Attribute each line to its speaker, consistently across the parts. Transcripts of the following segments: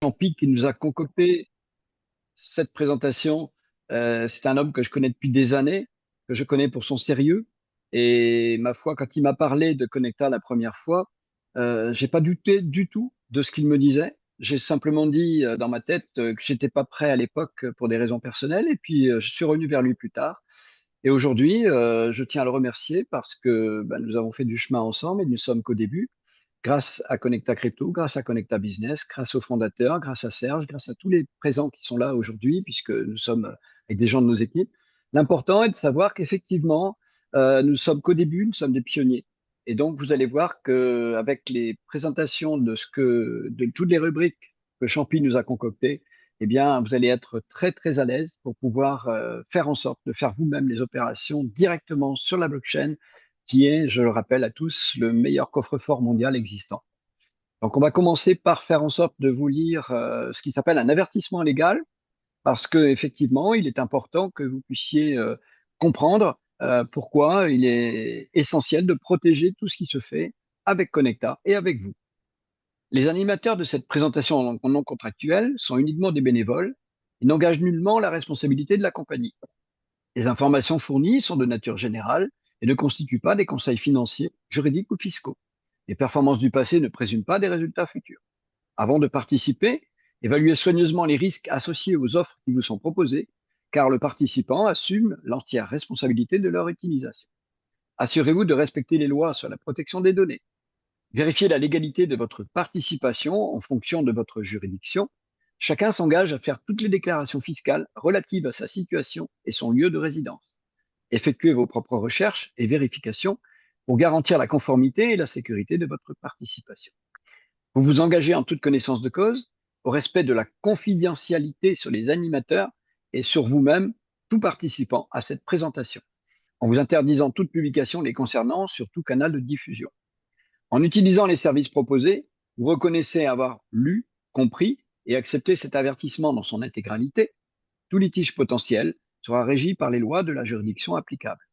Speaker 1: Champi qui nous a concocté cette présentation. C'est un homme que je connais depuis des années, que je connais pour son sérieux. Et ma foi, quand il m'a parlé de Connecta la première fois, j'ai pas douté du tout de ce qu'il me disait. J'ai simplement dit dans ma tête que j'étais pas prêt à l'époque pour des raisons personnelles. Et puis je suis revenu vers lui plus tard. Et aujourd'hui, je tiens à le remercier parce que nous avons fait du chemin ensemble et nous sommes qu'au début grâce à Connecta Crypto, grâce à Connecta Business, grâce aux fondateurs, grâce à Serge, grâce à tous les présents qui sont là aujourd'hui, puisque nous sommes avec des gens de nos équipes. L'important est de savoir qu'effectivement, nous sommes qu'au début, nous sommes des pionniers. Et donc, vous allez voir qu'avec les présentations de toutes les rubriques que Champi nous a concoctées, eh bien, vous allez être très, très à l'aise pour pouvoir faire en sorte de faire vous-même les opérations directement sur la blockchain qui est, je le rappelle à tous, le meilleur coffre-fort mondial existant. Donc, on va commencer par faire en sorte de vous lire ce qui s'appelle un avertissement légal, parce que effectivement, il est important que vous puissiez comprendre pourquoi il est essentiel de protéger tout ce qui se fait avec Connecta et avec vous. Les animateurs de cette présentation non contractuelle sont uniquement des bénévoles et n'engagent nullement la responsabilité de la compagnie. Les informations fournies sont de nature générale et ne constituent pas des conseils financiers, juridiques ou fiscaux. Les performances du passé ne présument pas des résultats futurs. Avant de participer, évaluez soigneusement les risques associés aux offres qui vous sont proposées, car le participant assume l'entière responsabilité de leur utilisation. Assurez-vous de respecter les lois sur la protection des données. Vérifiez la légalité de votre participation en fonction de votre juridiction. Chacun s'engage à faire toutes les déclarations fiscales relatives à sa situation et son lieu de résidence. Effectuez vos propres recherches et vérifications pour garantir la conformité et la sécurité de votre participation. Vous vous engagez en toute connaissance de cause au respect de la confidentialité sur les animateurs et sur vous-même, tout participant à cette présentation, en vous interdisant toute publication les concernant sur tout canal de diffusion. En utilisant les services proposés, vous reconnaissez avoir lu, compris et accepté cet avertissement dans son intégralité. Tout litige potentiel sera régi par les lois de la juridiction applicable.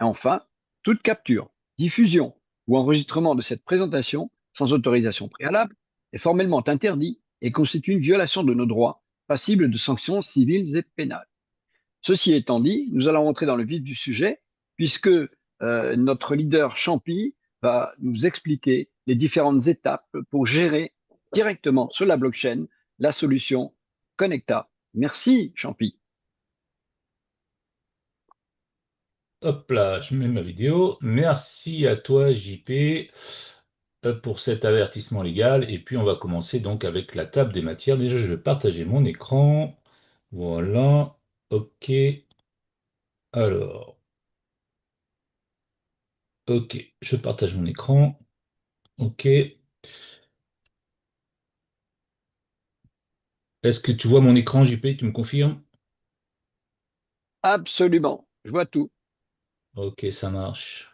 Speaker 1: Et enfin, toute capture, diffusion ou enregistrement de cette présentation sans autorisation préalable est formellement interdit et constitue une violation de nos droits, passible de sanctions civiles et pénales. Ceci étant dit, nous allons rentrer dans le vif du sujet, puisque notre leader Champi va nous expliquer les différentes étapes pour gérer directement sur la blockchain la solution Connecta. Merci, Champi.
Speaker 2: Hop là, je mets ma vidéo. Merci à toi, JP, pour cet avertissement légal. Et puis, on va commencer donc avec la table des matières. Déjà, je vais partager mon écran. Voilà. OK. Alors, OK. Je partage mon écran. OK. Est-ce que tu vois mon écran, JP? Tu me confirmes?
Speaker 1: Absolument, je vois tout.
Speaker 2: OK, ça marche.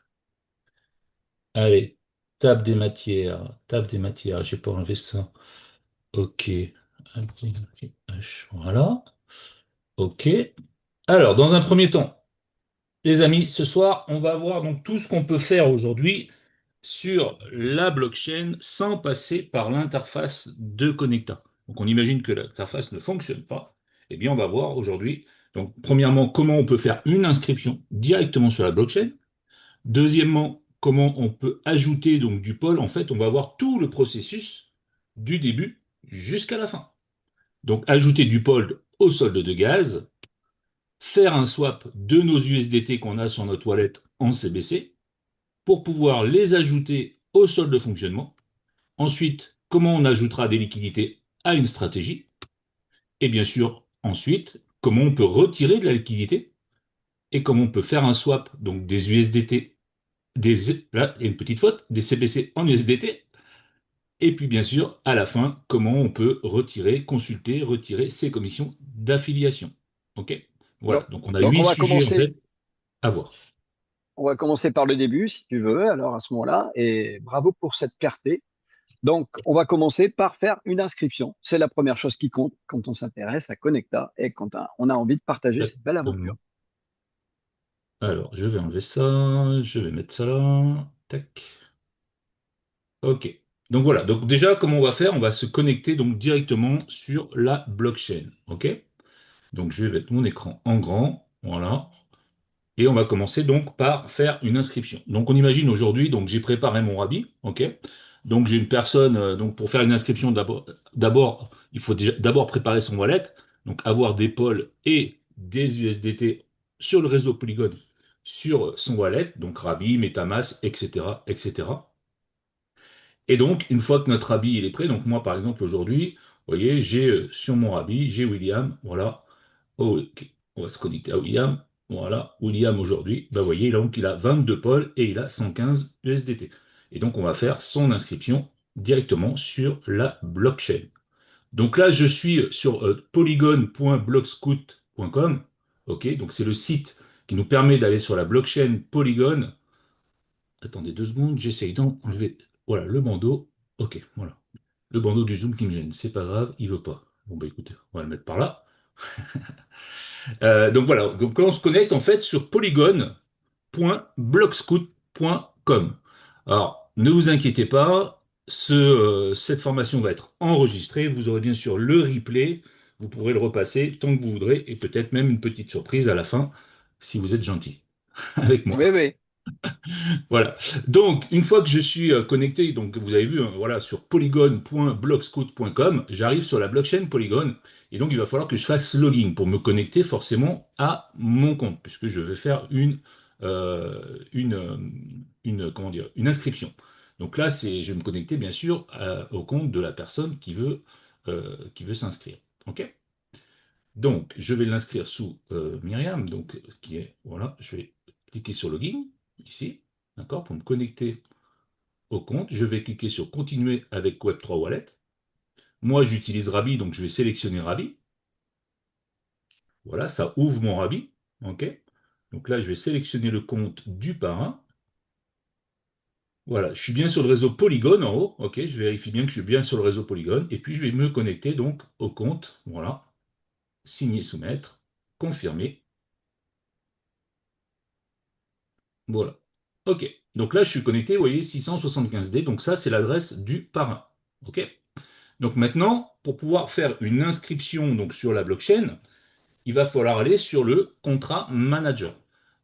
Speaker 2: Allez. Table des matières. Table des matières. J'ai pas enlevé ça. OK. Voilà. OK. Alors, dans un premier temps, les amis, ce soir, on va voir donc tout ce qu'on peut faire aujourd'hui sur la blockchain sans passer par l'interface de Connecta. Donc, on imagine que l'interface ne fonctionne pas. Eh bien, on va voir aujourd'hui, donc, premièrement, comment on peut faire une inscription directement sur la blockchain. Deuxièmement, comment on peut ajouter donc du pôle. En fait, on va voir tout le processus du début jusqu'à la fin. Donc, ajouter du pôle au solde de gaz, faire un swap de nos USDT qu'on a sur notre wallet en CBC pour pouvoir les ajouter au solde de fonctionnement. Ensuite, comment on ajoutera des liquidités à une stratégie. Et bien sûr, ensuite, comment on peut retirer de la liquidité et comment on peut faire un swap, donc des USDT, là, il y a une petite faute, des CBC en USDT. Et puis, bien sûr, à la fin, comment on peut retirer, consulter, retirer ses commissions d'affiliation. OK? Voilà.
Speaker 1: Donc,
Speaker 2: Donc, on a
Speaker 1: donc
Speaker 2: huit
Speaker 1: on va
Speaker 2: sujets, en
Speaker 1: commencer
Speaker 2: fait, à voir.
Speaker 1: On va commencer par le début, si tu veux, alors à ce moment-là, et bravo pour cette clarté. Donc, on va commencer par faire une inscription. C'est la première chose qui compte quand on s'intéresse à Connecta et quand on a envie de partager cette belle aventure.
Speaker 2: Exactement. Alors, je vais enlever ça, je vais mettre ça là. Tac. OK. Donc voilà, donc déjà, comment on va faire? On va se connecter donc directement sur la blockchain. OK? Donc je vais mettre mon écran en grand. Voilà. Et on va commencer donc par faire une inscription. Donc on imagine aujourd'hui, donc j'ai préparé mon Rabbi, ok? Donc j'ai une personne, donc pour faire une inscription d'abord, il faut déjà d'abord préparer son wallet, donc avoir des pôles et des USDT sur le réseau Polygon sur son wallet, donc Rabbi, MetaMask, etc., etc. Et donc une fois que notre Rabbi il est prêt, donc moi par exemple aujourd'hui, vous voyez, j'ai sur mon Rabbi, j'ai William, voilà. Oh, ok. On va se connecter à William. Voilà, William aujourd'hui, bah, vous voyez, donc il a 22 pôles et il a 115 USDT. Et donc on va faire son inscription directement sur la blockchain. Donc là, je suis sur polygon.blockscout.com. Ok, donc c'est le site qui nous permet d'aller sur la blockchain Polygon. Attendez 2 secondes, j'essaye d'enlever. Voilà, le bandeau. Ok, voilà. Le bandeau du zoom qui me gêne. C'est pas grave, il veut pas. Bon, bah écoutez, on va le mettre par là. Donc voilà, donc on se connecte en fait sur polygon.blockscout.com. Alors, ne vous inquiétez pas, cette formation va être enregistrée. Vous aurez bien sûr le replay. Vous pourrez le repasser tant que vous voudrez et peut-être même une petite surprise à la fin si vous êtes gentil avec moi.
Speaker 1: Oui, oui.
Speaker 2: Voilà. Donc, une fois que je suis connecté, donc vous avez vu, hein, voilà, sur polygon.blockscout.com, j'arrive sur la blockchain Polygon, et donc il va falloir que je fasse login pour me connecter forcément à mon compte, puisque je vais faire comment dire, une inscription. Donc là, je vais me connecter bien sûr au compte de la personne qui veut s'inscrire. OK? Donc, je vais l'inscrire sous Myriam, donc qui est, voilà, je vais cliquer sur login ici, d'accord, pour me connecter au compte. Je vais cliquer sur continuer avec Web3 Wallet. Moi, j'utilise Rabi, donc je vais sélectionner Rabi. Voilà, ça ouvre mon Rabi, ok. Donc là, je vais sélectionner le compte du parrain. Voilà, je suis bien sur le réseau Polygon en haut, ok. Je vérifie bien que je suis bien sur le réseau Polygon, et puis je vais me connecter donc au compte. Voilà, signer, soumettre, confirmer. Voilà. OK. Donc là, je suis connecté, vous voyez, 675D. Donc ça, c'est l'adresse du parrain. OK. Donc maintenant, pour pouvoir faire une inscription donc, sur la blockchain, il va falloir aller sur le contrat manager.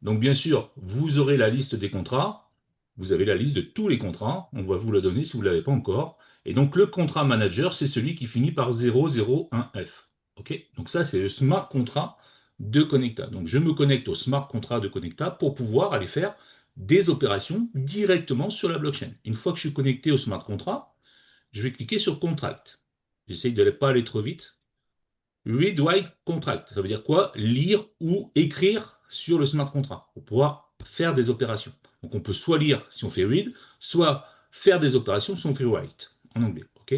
Speaker 2: Donc bien sûr, vous aurez la liste des contrats. Vous avez la liste de tous les contrats. On va vous la donner si vous ne l'avez pas encore. Et donc le contrat manager, c'est celui qui finit par 001F. OK. Donc ça, c'est le smart contract de Connecta. Donc je me connecte au smart contract de Connecta pour pouvoir aller faire des opérations directement sur la blockchain. Une fois que je suis connecté au smart contract, je vais cliquer sur Contract. J'essaye de ne pas aller trop vite. Read Write Contract, ça veut dire quoi? Lire ou écrire sur le smart contract pour pouvoir faire des opérations. Donc on peut soit lire si on fait read, soit faire des opérations si on fait write en anglais. Ok.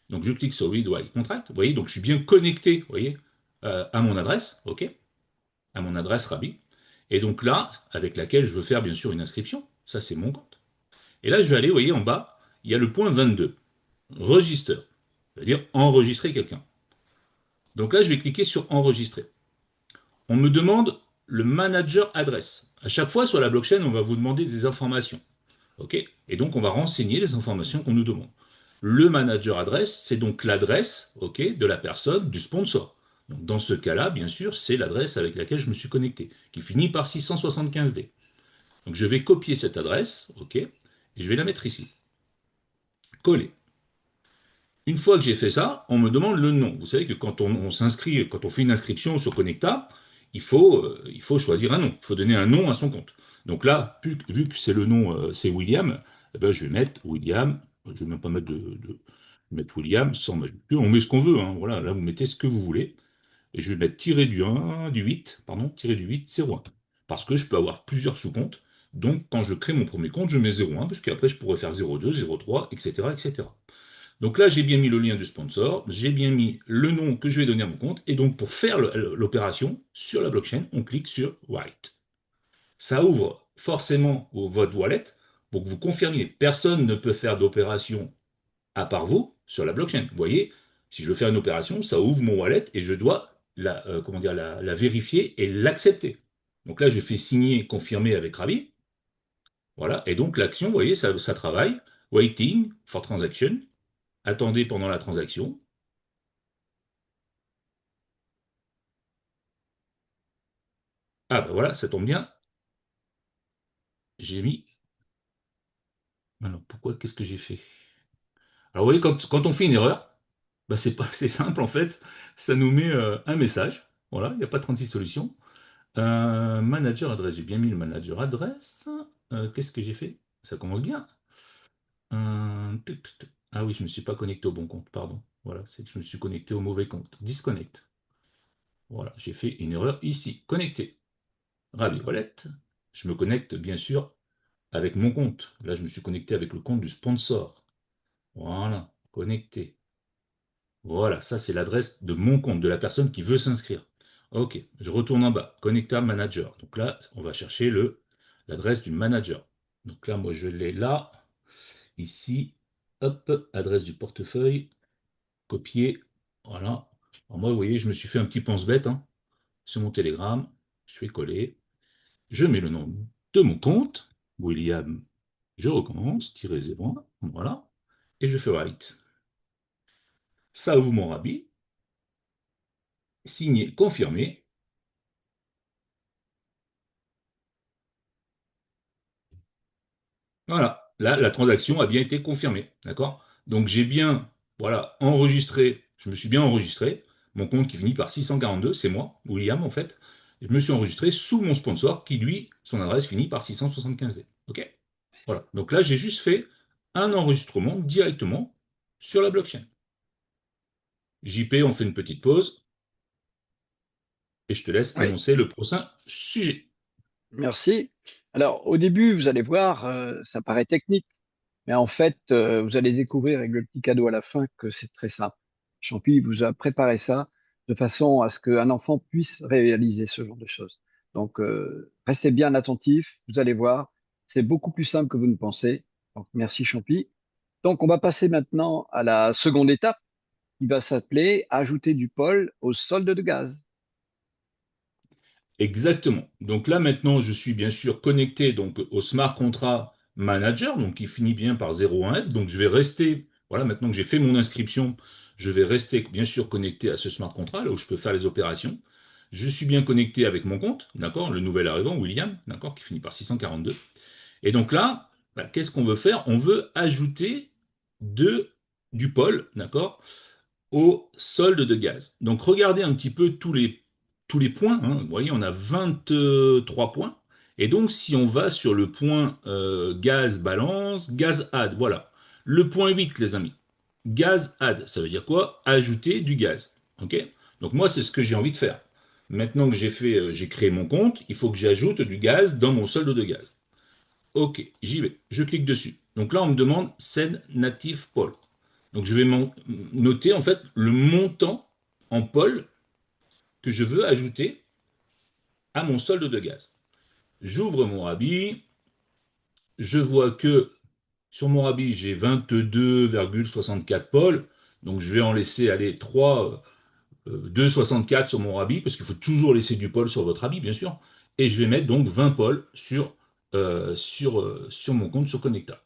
Speaker 2: Donc je clique sur Read Write Contract. Vous voyez, donc je suis bien connecté, vous voyez, à mon adresse, ok, à mon adresse Rabi. Et donc là, avec laquelle je veux faire bien sûr une inscription. Ça c'est mon compte. Et là je vais aller, vous voyez, en bas, il y a le point 22, Register, c'est-à-dire enregistrer quelqu'un. Donc là je vais cliquer sur Enregistrer. On me demande le manager adresse. À chaque fois sur la blockchain, on va vous demander des informations. OK? Et donc, on va renseigner les informations qu'on nous demande. Le manager adresse, c'est donc l'adresse, OK, de la personne, du sponsor. Donc, dans ce cas-là, bien sûr, c'est l'adresse avec laquelle je me suis connecté, qui finit par 675D. Donc, je vais copier cette adresse, OK, et je vais la mettre ici. Coller. Une fois que j'ai fait ça, on me demande le nom. Vous savez que quand on s'inscrit, quand on fait une inscription sur Connecta, il faut choisir un nom. Il faut donner un nom à son compte. Donc là, vu que c'est le nom, c'est William, eh ben, je vais mettre William. Je ne vais même pas mettre William sans majuscule. On met ce qu'on veut, hein. Voilà, là, vous mettez ce que vous voulez. Et je vais mettre tiré du 1, du 8, pardon, tiré du 8, 0,1. Parce que je peux avoir plusieurs sous-comptes. Donc, quand je crée mon premier compte, je mets 0,1, parce qu'après, je pourrais faire 0,2, 0,3, etc., etc. Donc là, j'ai bien mis le lien du sponsor, j'ai bien mis le nom que je vais donner à mon compte, et donc pour faire l'opération sur la blockchain, on clique sur Write. Ça ouvre forcément votre wallet pour que vous confirmiez. Personne ne peut faire d'opération à part vous sur la blockchain. Vous voyez, si je veux faire une opération, ça ouvre mon wallet et je dois comment dire, la vérifier et l'accepter. Donc là, je fais signer, confirmer avec Rabi. Voilà, et donc l'action, vous voyez, ça travaille. Waiting for transaction. Attendez pendant la transaction. Ah ben voilà, ça tombe bien. J'ai mis. Alors pourquoi, qu'est-ce que j'ai fait? Alors vous voyez, quand on fait une erreur, bah, c'est simple en fait. Ça nous met un message. Voilà, il n'y a pas 36 solutions. Manager adresse, j'ai bien mis le manager adresse. Qu'est-ce que j'ai fait? Ça commence bien. Ah oui, je ne me suis pas connecté au bon compte, pardon. Voilà, c'est que je me suis connecté au mauvais compte. Disconnect. Voilà, j'ai fait une erreur ici. Connecté. Ravi Wallet. Je me connecte bien sûr avec mon compte. Là, je me suis connecté avec le compte du sponsor. Voilà, connecté. Voilà, ça c'est l'adresse de mon compte, de la personne qui veut s'inscrire. Ok, je retourne en bas, Connecta Manager. Donc là, on va chercher l'adresse du manager. Donc là, moi je l'ai là, ici, hop, adresse du portefeuille, copier, voilà. Alors moi, vous voyez, je me suis fait un petit pense-bête hein, sur mon Telegram. Je fais coller, je mets le nom de mon compte, William, je recommence, tiré 01, voilà, et je fais write. Ça ouvre mon rabis, signé, confirmé. Voilà, là, la transaction a bien été confirmée, d'accord? Donc j'ai bien, voilà, enregistré, je me suis bien enregistré, mon compte qui finit par 642, c'est moi, William en fait, je me suis enregistré sous mon sponsor qui, lui, son adresse finit par 675D, ok? Voilà, donc là j'ai juste fait un enregistrement directement sur la blockchain. JP, on fait une petite pause et je te laisse
Speaker 1: Oui,
Speaker 2: annoncer le prochain sujet.
Speaker 1: merci. Alors, au début, vous allez voir, ça paraît technique, mais en fait, vous allez découvrir avec le petit cadeau à la fin que c'est très simple. Champi vous a préparé ça de façon à ce qu'un enfant puisse réaliser ce genre de choses. Donc, restez bien attentifs, vous allez voir, c'est beaucoup plus simple que vous ne pensez. Donc, merci Champi. Donc, on va passer maintenant à la seconde étape qui va s'appeler ajouter du pôle au solde de gaz.
Speaker 2: Exactement. Donc là maintenant, je suis bien sûr connecté donc au Smart Contract Manager, donc qui finit bien par 01F. Donc je vais rester, voilà, maintenant que j'ai fait mon inscription, je vais rester bien sûr connecté à ce Smart Contract, là où je peux faire les opérations. Je suis bien connecté avec mon compte, d'accord, le nouvel arrivant, William, d'accord, qui finit par 642. Et donc là, bah, qu'est-ce qu'on veut faire? On veut ajouter de, du pôle, d'accord, au solde de gaz. Donc regardez un petit peu tous les points. Hein. Vous voyez, on a 23 points. Et donc si on va sur le point gaz balance, gaz add, voilà. Le point 8, les amis. Gaz add, ça veut dire quoi? Ajouter du gaz. Ok. Donc moi, c'est ce que j'ai envie de faire. Maintenant que j'ai créé mon compte, il faut que j'ajoute du gaz dans mon solde de gaz. Ok, j'y vais. Je clique dessus. Donc là, on me demande Send Native Poll. Donc je vais noter en fait le montant en pôle que je veux ajouter à mon solde de gaz. J'ouvre mon Rabbi, je vois que sur mon Rabbi j'ai 22,64 pôles, donc je vais en laisser aller 3, 2,64 sur mon Rabbi, parce qu'il faut toujours laisser du pôle sur votre habit bien sûr, et je vais mettre donc 20 pôles sur mon compte sur Connecta.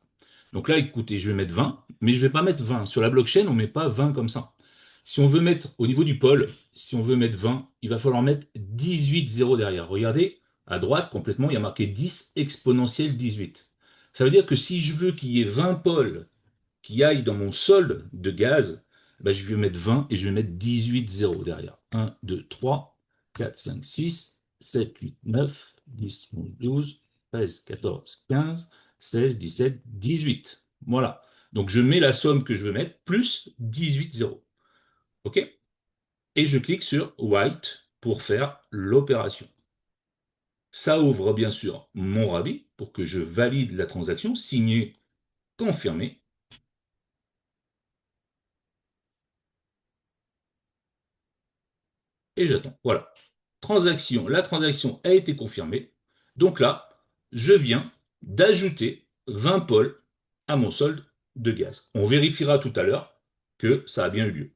Speaker 2: Donc là, écoutez, je vais mettre 20, mais je ne vais pas mettre 20. Sur la blockchain, on ne met pas 20 comme ça. Si on veut mettre, au niveau du pôle, si on veut mettre 20, il va falloir mettre 18 zéros derrière. Regardez, à droite, complètement, il y a marqué 10 exponentielle 18. Ça veut dire que si je veux qu'il y ait 20 pôles qui aillent dans mon solde de gaz, ben je vais mettre 20 et je vais mettre 18 zéros derrière. 1, 2, 3, 4, 5, 6, 7, 8, 9, 10, 11, 12, 13, 14, 15, 16, 17, 18. Voilà. Donc je mets la somme que je veux mettre plus 18 zéros. OK? Et je clique sur White pour faire l'opération. Ça ouvre bien sûr mon rabis pour que je valide la transaction, signer, confirmer, et j'attends. Voilà. La transaction a été confirmée. Donc là, je viens d'ajouter 20 pôles à mon solde de gaz. On vérifiera tout à l'heure que ça a bien eu lieu.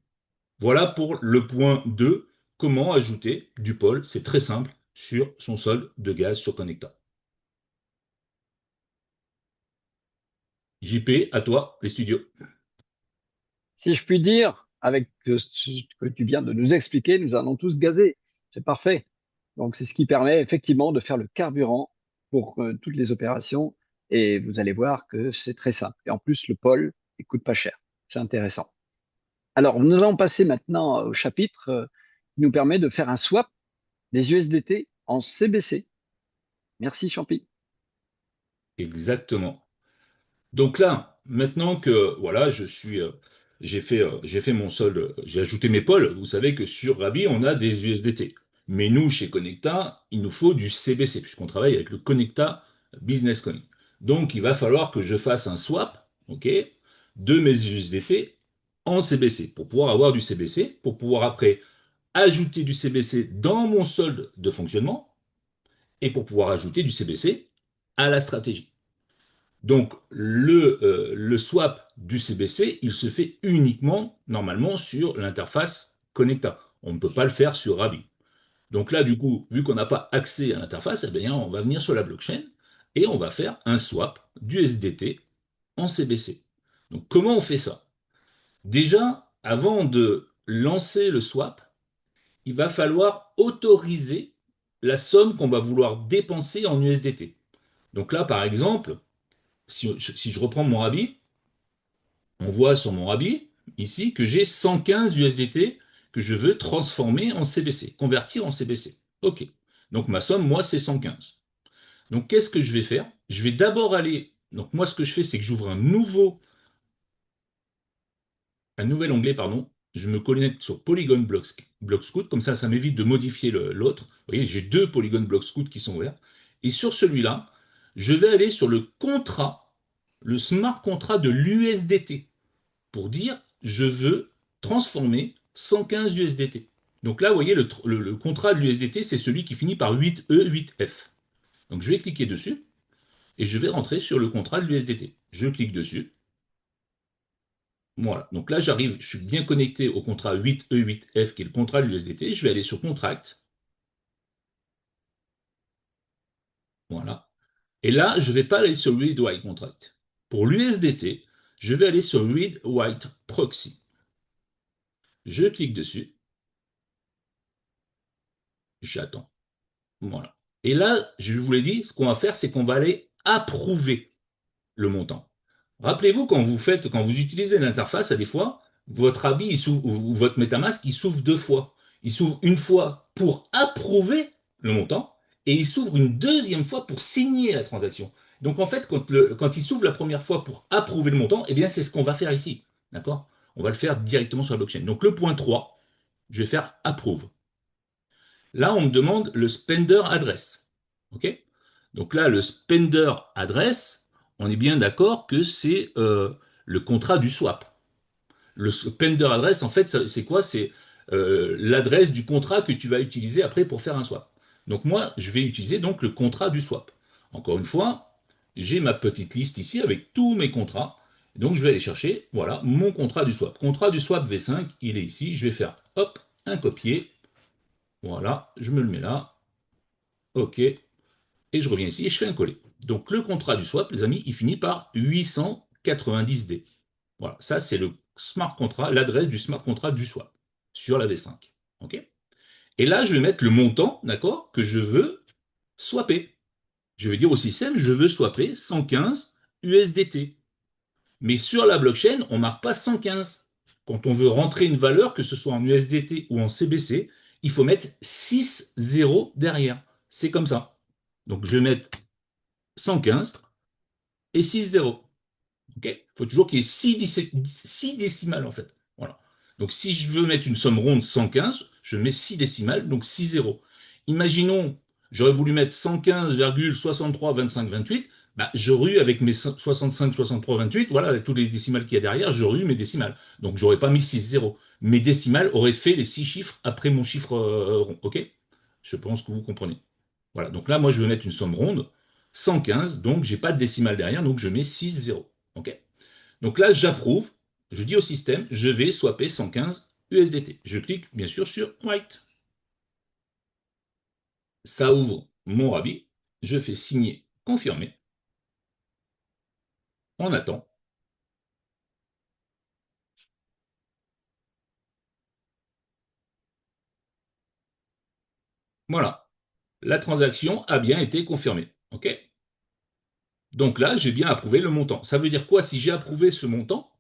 Speaker 2: Voilà pour le point 2, comment ajouter du pôle. C'est très simple sur son solde de gaz sur Connecta. JP, à toi, les studios.
Speaker 1: Si je puis dire, avec ce que tu viens de nous expliquer, nous allons tous gazer. C'est parfait. Donc, c'est ce qui permet effectivement de faire le carburant pour toutes les opérations. Et vous allez voir que c'est très simple. Et en plus, le pôle, il coûte pas cher. C'est intéressant. Alors, nous allons passer maintenant au chapitre qui nous permet de faire un swap des USDT en CBC. Merci, Champi.
Speaker 2: Exactement. Donc là, maintenant que voilà, j'ai fait mon solde, j'ai ajouté mes pôles. Vous savez que sur Rabi, on a des USDT. Mais nous, chez Connecta, il nous faut du CBC, puisqu'on travaille avec le Connecta Business Coin. Donc, il va falloir que je fasse un swap, ok, de mes USDT en CBC, pour pouvoir avoir du CBC, pour pouvoir après ajouter du CBC dans mon solde de fonctionnement, et pour pouvoir ajouter du CBC à la stratégie. Donc, le swap du CBC, il se fait uniquement, normalement, sur l'interface Connecta. On ne peut pas le faire sur Rabi. Donc là, du coup, vu qu'on n'a pas accès à l'interface, eh bien, on va venir sur la blockchain et on va faire un swap du SDT en CBC. Donc, comment on fait ça? Déjà, avant de lancer le swap, il va falloir autoriser la somme qu'on va vouloir dépenser en USDT. Donc là, par exemple, si je reprends mon Rabi, on voit sur mon Rabi, ici, que j'ai 115 USDT que je veux transformer en CBC, convertir en CBC. OK. Donc ma somme, moi, c'est 115. Donc qu'est-ce que je vais faire? Je vais d'abord aller. Donc moi, ce que je fais, c'est que j'ouvre un nouvel onglet, pardon. Je me connecte sur Polygon Block Scout, comme ça m'évite de modifier l'autre. Vous voyez, j'ai deux Polygon Block Scout qui sont ouverts. Et sur celui-là, je vais aller sur le contrat, le smart contract de l'USDT, pour dire je veux transformer 115 USDT. Donc là, vous voyez, le contrat de l'USDT, c'est celui qui finit par 8E8F. Donc je vais cliquer dessus et je vais rentrer sur le contrat de l'USDT. Je clique dessus. Voilà. Donc là, j'arrive, je suis bien connecté au contrat 8E8F qui est le contrat de l'USDT. Je vais aller sur Contract. Voilà. Et là, je ne vais pas aller sur Read Write Contract. Pour l'USDT, je vais aller sur Read Write Proxy. Je clique dessus. J'attends. Voilà. Et là, je vous l'ai dit, ce qu'on va faire, c'est qu'on va aller approuver le montant. Rappelez-vous, quand vous utilisez l'interface, à des fois, votre habit ou votre MetaMask, il s'ouvre deux fois. Il s'ouvre une fois pour approuver le montant et il s'ouvre une deuxième fois pour signer la transaction. Donc en fait, quand il s'ouvre la première fois pour approuver le montant, eh bien c'est ce qu'on va faire ici. D'accord? On va le faire directement sur la blockchain. Donc le point 3, je vais faire approuve. Là, on me demande le spender address. OK? Donc là, le spender address, on est bien d'accord que c'est le contrat du swap. Le spender address, en fait, c'est quoi? C'est l'adresse du contrat que tu vas utiliser après pour faire un swap. Donc moi, je vais utiliser donc le contrat du swap. Encore une fois, j'ai ma petite liste ici avec tous mes contrats. Donc je vais aller chercher, voilà, mon contrat du swap. Contrat du swap V5, il est ici. Je vais faire, hop, un copier. Voilà, je me le mets là. OK. Et je reviens ici et je fais un coller. Donc le contrat du swap, les amis, il finit par 890D. Voilà, ça c'est le smart contract, l'adresse du smart contract du swap sur la V5. OK? Et là, je vais mettre le montant, d'accord, que je veux swapper. Je vais dire au système, je veux swapper 115 USDT. Mais sur la blockchain, on ne marque pas 115. Quand on veut rentrer une valeur, que ce soit en USDT ou en CBC, il faut mettre 6 zéros derrière. C'est comme ça. Donc je vais mettre 115 et 6 zéros. Okay, il faut toujours qu'il y ait 6 décimales en fait. Voilà. Donc si je veux mettre une somme ronde 115, je mets 6 décimales, donc 6 zéros. Imaginons, j'aurais voulu mettre 115,632528, bah, j'aurais eu avec mes 65, 63, 28, voilà, avec tous les décimales qu'il y a derrière, j'aurais eu mes décimales. Donc j'aurais pas mis 6 zéros. Mes décimales auraient fait les 6 chiffres après mon chiffre rond. OK? Je pense que vous comprenez. Voilà, donc là, moi, je veux mettre une somme ronde, 115, donc j'ai pas de décimale derrière, donc je mets 6 zéros. OK? Donc là, j'approuve, je dis au système, je vais swapper 115 USDT. Je clique bien sûr sur Write. Ça ouvre mon Rabi, je fais signer, confirmer. On attend. Voilà. La transaction a bien été confirmée. OK? Donc là, j'ai bien approuvé le montant. Ça veut dire quoi si j'ai approuvé ce montant?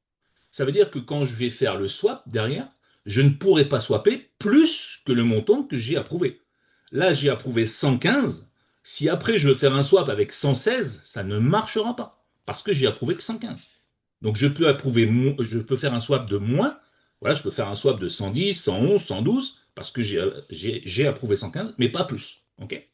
Speaker 2: Ça veut dire que quand je vais faire le swap derrière, je ne pourrai pas swapper plus que le montant que j'ai approuvé. Là, j'ai approuvé 115. Si après je veux faire un swap avec 116, ça ne marchera pas parce que j'ai approuvé que 115. Donc je peux faire un swap de moins. Voilà, je peux faire un swap de 110, 111, 112 parce que j'ai approuvé 115, mais pas plus. OK?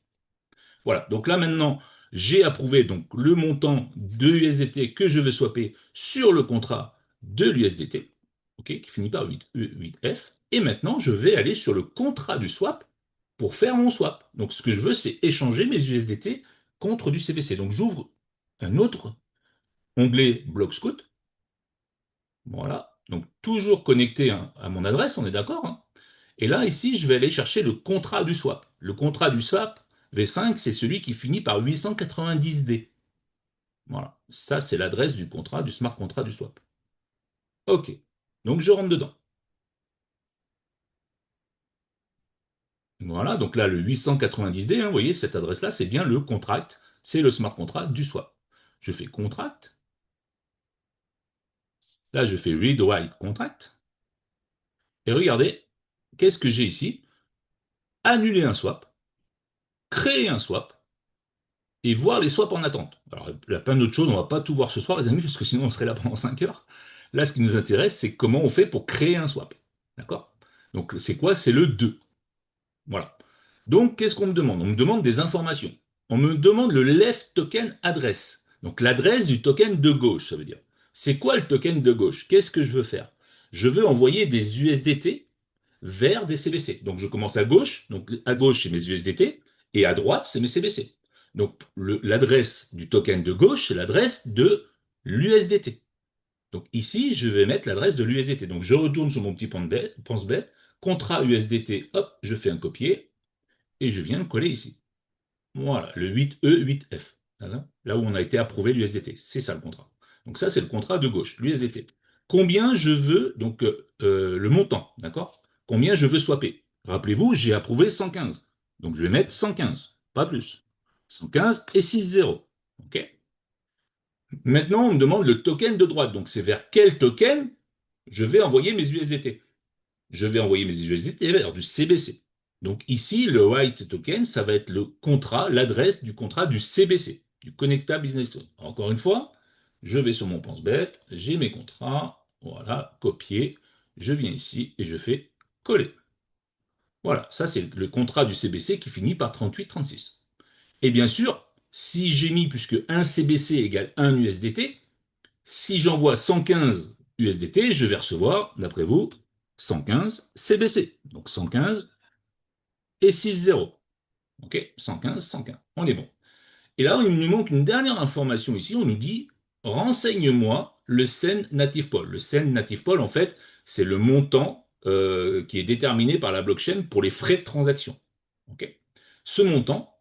Speaker 2: Voilà. Donc là maintenant, j'ai approuvé donc le montant de USDT que je veux swapper sur le contrat de l'USDT, ok, qui finit par 8F. Et maintenant, je vais aller sur le contrat du swap pour faire mon swap. Donc ce que je veux, c'est échanger mes USDT contre du CBC. Donc j'ouvre un autre onglet BlockScout. Voilà. Donc toujours connecté hein, à mon adresse, on est d'accord, hein. Et là, ici, je vais aller chercher le contrat du swap. Le contrat du swap V5, c'est celui qui finit par 890D. Voilà. Ça, c'est l'adresse du contrat, du smart contract du swap. OK. Donc, je rentre dedans. Voilà. Donc là, le 890D, hein, vous voyez, cette adresse-là, c'est bien le contract. C'est le smart contract du swap. Je fais contract. Là, je fais read write contract. Et regardez, qu'est-ce que j'ai ici? Annuler un swap, créer un swap, et voir les swaps en attente. Alors, il y a plein d'autres choses, on ne va pas tout voir ce soir, les amis, parce que sinon on serait là pendant 5 heures. Là, ce qui nous intéresse, c'est comment on fait pour créer un swap. D'accord? Donc, c'est quoi? C'est le 2. Voilà. Donc, qu'est-ce qu'on me demande? On me demande des informations. On me demande le left token adresse. Donc, l'adresse du token de gauche, ça veut dire. C'est quoi le token de gauche? Qu'est-ce que je veux faire? Je veux envoyer des USDT vers des CBC. Donc je commence à gauche, donc à gauche c'est mes USDT, et à droite c'est mes CBC. Donc l'adresse du token de gauche, c'est l'adresse de l'USDT. Donc ici, je vais mettre l'adresse de l'USDT. Donc je retourne sur mon petit pense-bête, contrat USDT, hop, je fais un copier, et je viens le coller ici. Voilà, le 8E, 8F. Là où on a été approuvé l'USDT. C'est ça le contrat. Donc ça, c'est le contrat de gauche, l'USDT. Combien je veux, donc le montant, d'accord? Combien je veux swapper? Rappelez-vous, j'ai approuvé 115. Donc je vais mettre 115, pas plus. 115 et 6 zéros. OK? Maintenant, on me demande le token de droite. Donc c'est vers quel token je vais envoyer mes USDT? Je vais envoyer mes USDT vers du CBC. Donc ici, le white token, ça va être le contrat, l'adresse du contrat du CBC, du Connecta Business Token. Encore une fois, je vais sur mon pense-bête, j'ai mes contrats, voilà, copier, je viens ici et je fais coller. Voilà, ça c'est le contrat du CBC qui finit par 3836. Et bien sûr, si j'ai mis, puisque un CBC égale 1 USDT, si j'envoie 115 USDT, je vais recevoir, d'après vous, 115 CBC. Donc 115 et 6 zéros. OK? 115, 115. On est bon. Et là, il nous manque une dernière information ici. On nous dit renseigne-moi le SEN Native Pool. Le SEN Native Pool, en fait, c'est le montant qui est déterminé par la blockchain pour les frais de transaction. OK? Ce montant,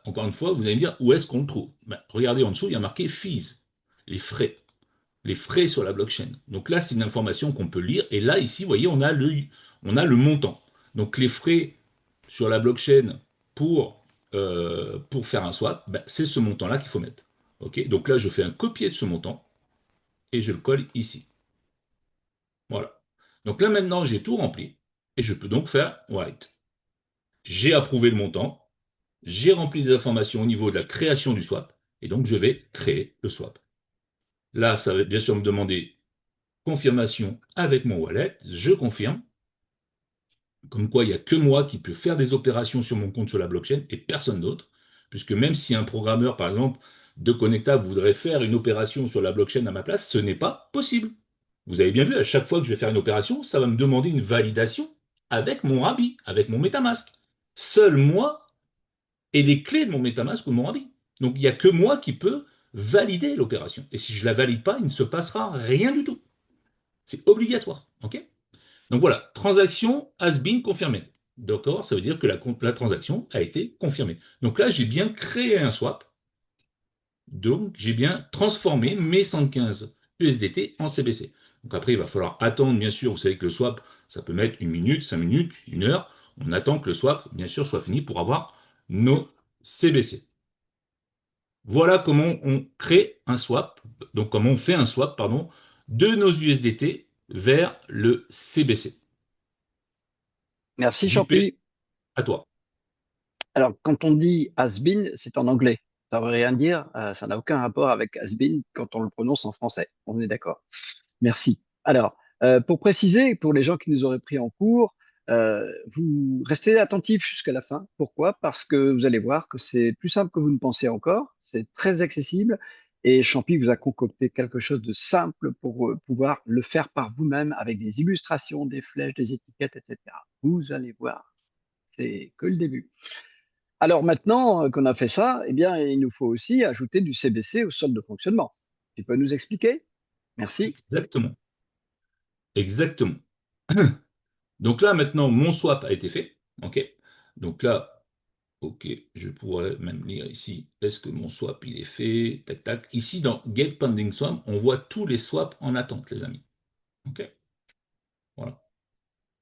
Speaker 2: encore une fois, vous allez me dire où est-ce qu'on le trouve? Ben, regardez en dessous, il y a marqué fees, les frais sur la blockchain. Donc là, c'est une information qu'on peut lire. Et là, ici, vous voyez, on a le montant. Donc les frais sur la blockchain pour faire un swap, ben, c'est ce montant-là qu'il faut mettre. Ok, donc là, je fais un copier de ce montant et je le colle ici. Voilà. Donc là, maintenant, j'ai tout rempli et je peux donc faire write. J'ai approuvé le montant, j'ai rempli des informations au niveau de la création du swap et donc je vais créer le swap. Là, ça va bien sûr me demander confirmation avec mon wallet, je confirme, comme quoi il n'y a que moi qui peux faire des opérations sur mon compte sur la blockchain et personne d'autre, puisque même si un programmeur, par exemple, de Connecta voudrait faire une opération sur la blockchain à ma place, ce n'est pas possible. Vous avez bien vu, à chaque fois que je vais faire une opération, ça va me demander une validation avec mon Rabbi, avec mon MetaMask. Seul moi et les clés de mon MetaMask ou de mon Rabbi. Donc il n'y a que moi qui peux valider l'opération. Et si je ne la valide pas, il ne se passera rien du tout. C'est obligatoire. OK? Donc voilà, transaction has been confirmée. D'accord? Ça veut dire que la transaction a été confirmée. Donc là, j'ai bien créé un swap. Donc, j'ai bien transformé mes 115 USDT en CBC. Donc après, il va falloir attendre, bien sûr. Vous savez que le swap, ça peut mettre 1 minute, 5 minutes, 1 heure. On attend que le swap, bien sûr, soit fini pour avoir nos CBC. Voilà comment on crée un swap, donc comment on fait un swap, pardon, de nos USDT vers le CBC.
Speaker 1: Merci,
Speaker 2: JP,
Speaker 1: Champi.
Speaker 2: à toi.
Speaker 1: Alors, quand on dit has been, c'est en anglais. Ça ne veut rien dire. Ça n'a aucun rapport avec has been quand on le prononce en français. On est d'accord. Merci. Alors, pour préciser, pour les gens qui nous auraient pris en cours, vous restez attentifs jusqu'à la fin. Pourquoi? Parce que vous allez voir que c'est plus simple que vous ne pensez encore. C'est très accessible. Et Champy vous a concocté quelque chose de simple pour pouvoir le faire par vous-même avec des illustrations, des flèches, des étiquettes, etc. Vous allez voir. C'est que le début. Alors maintenant qu'on a fait ça, eh bien, il nous faut aussi ajouter du CBC au solde de fonctionnement. Tu peux nous expliquer? Merci.
Speaker 2: Exactement. Exactement. Donc là, maintenant, mon swap a été fait. OK. Donc là, OK, je pourrais même lire ici. Est-ce que mon swap, il est fait? Tac, tac. Ici, dans Get Pending Swap, on voit tous les swaps en attente, les amis. OK. Voilà.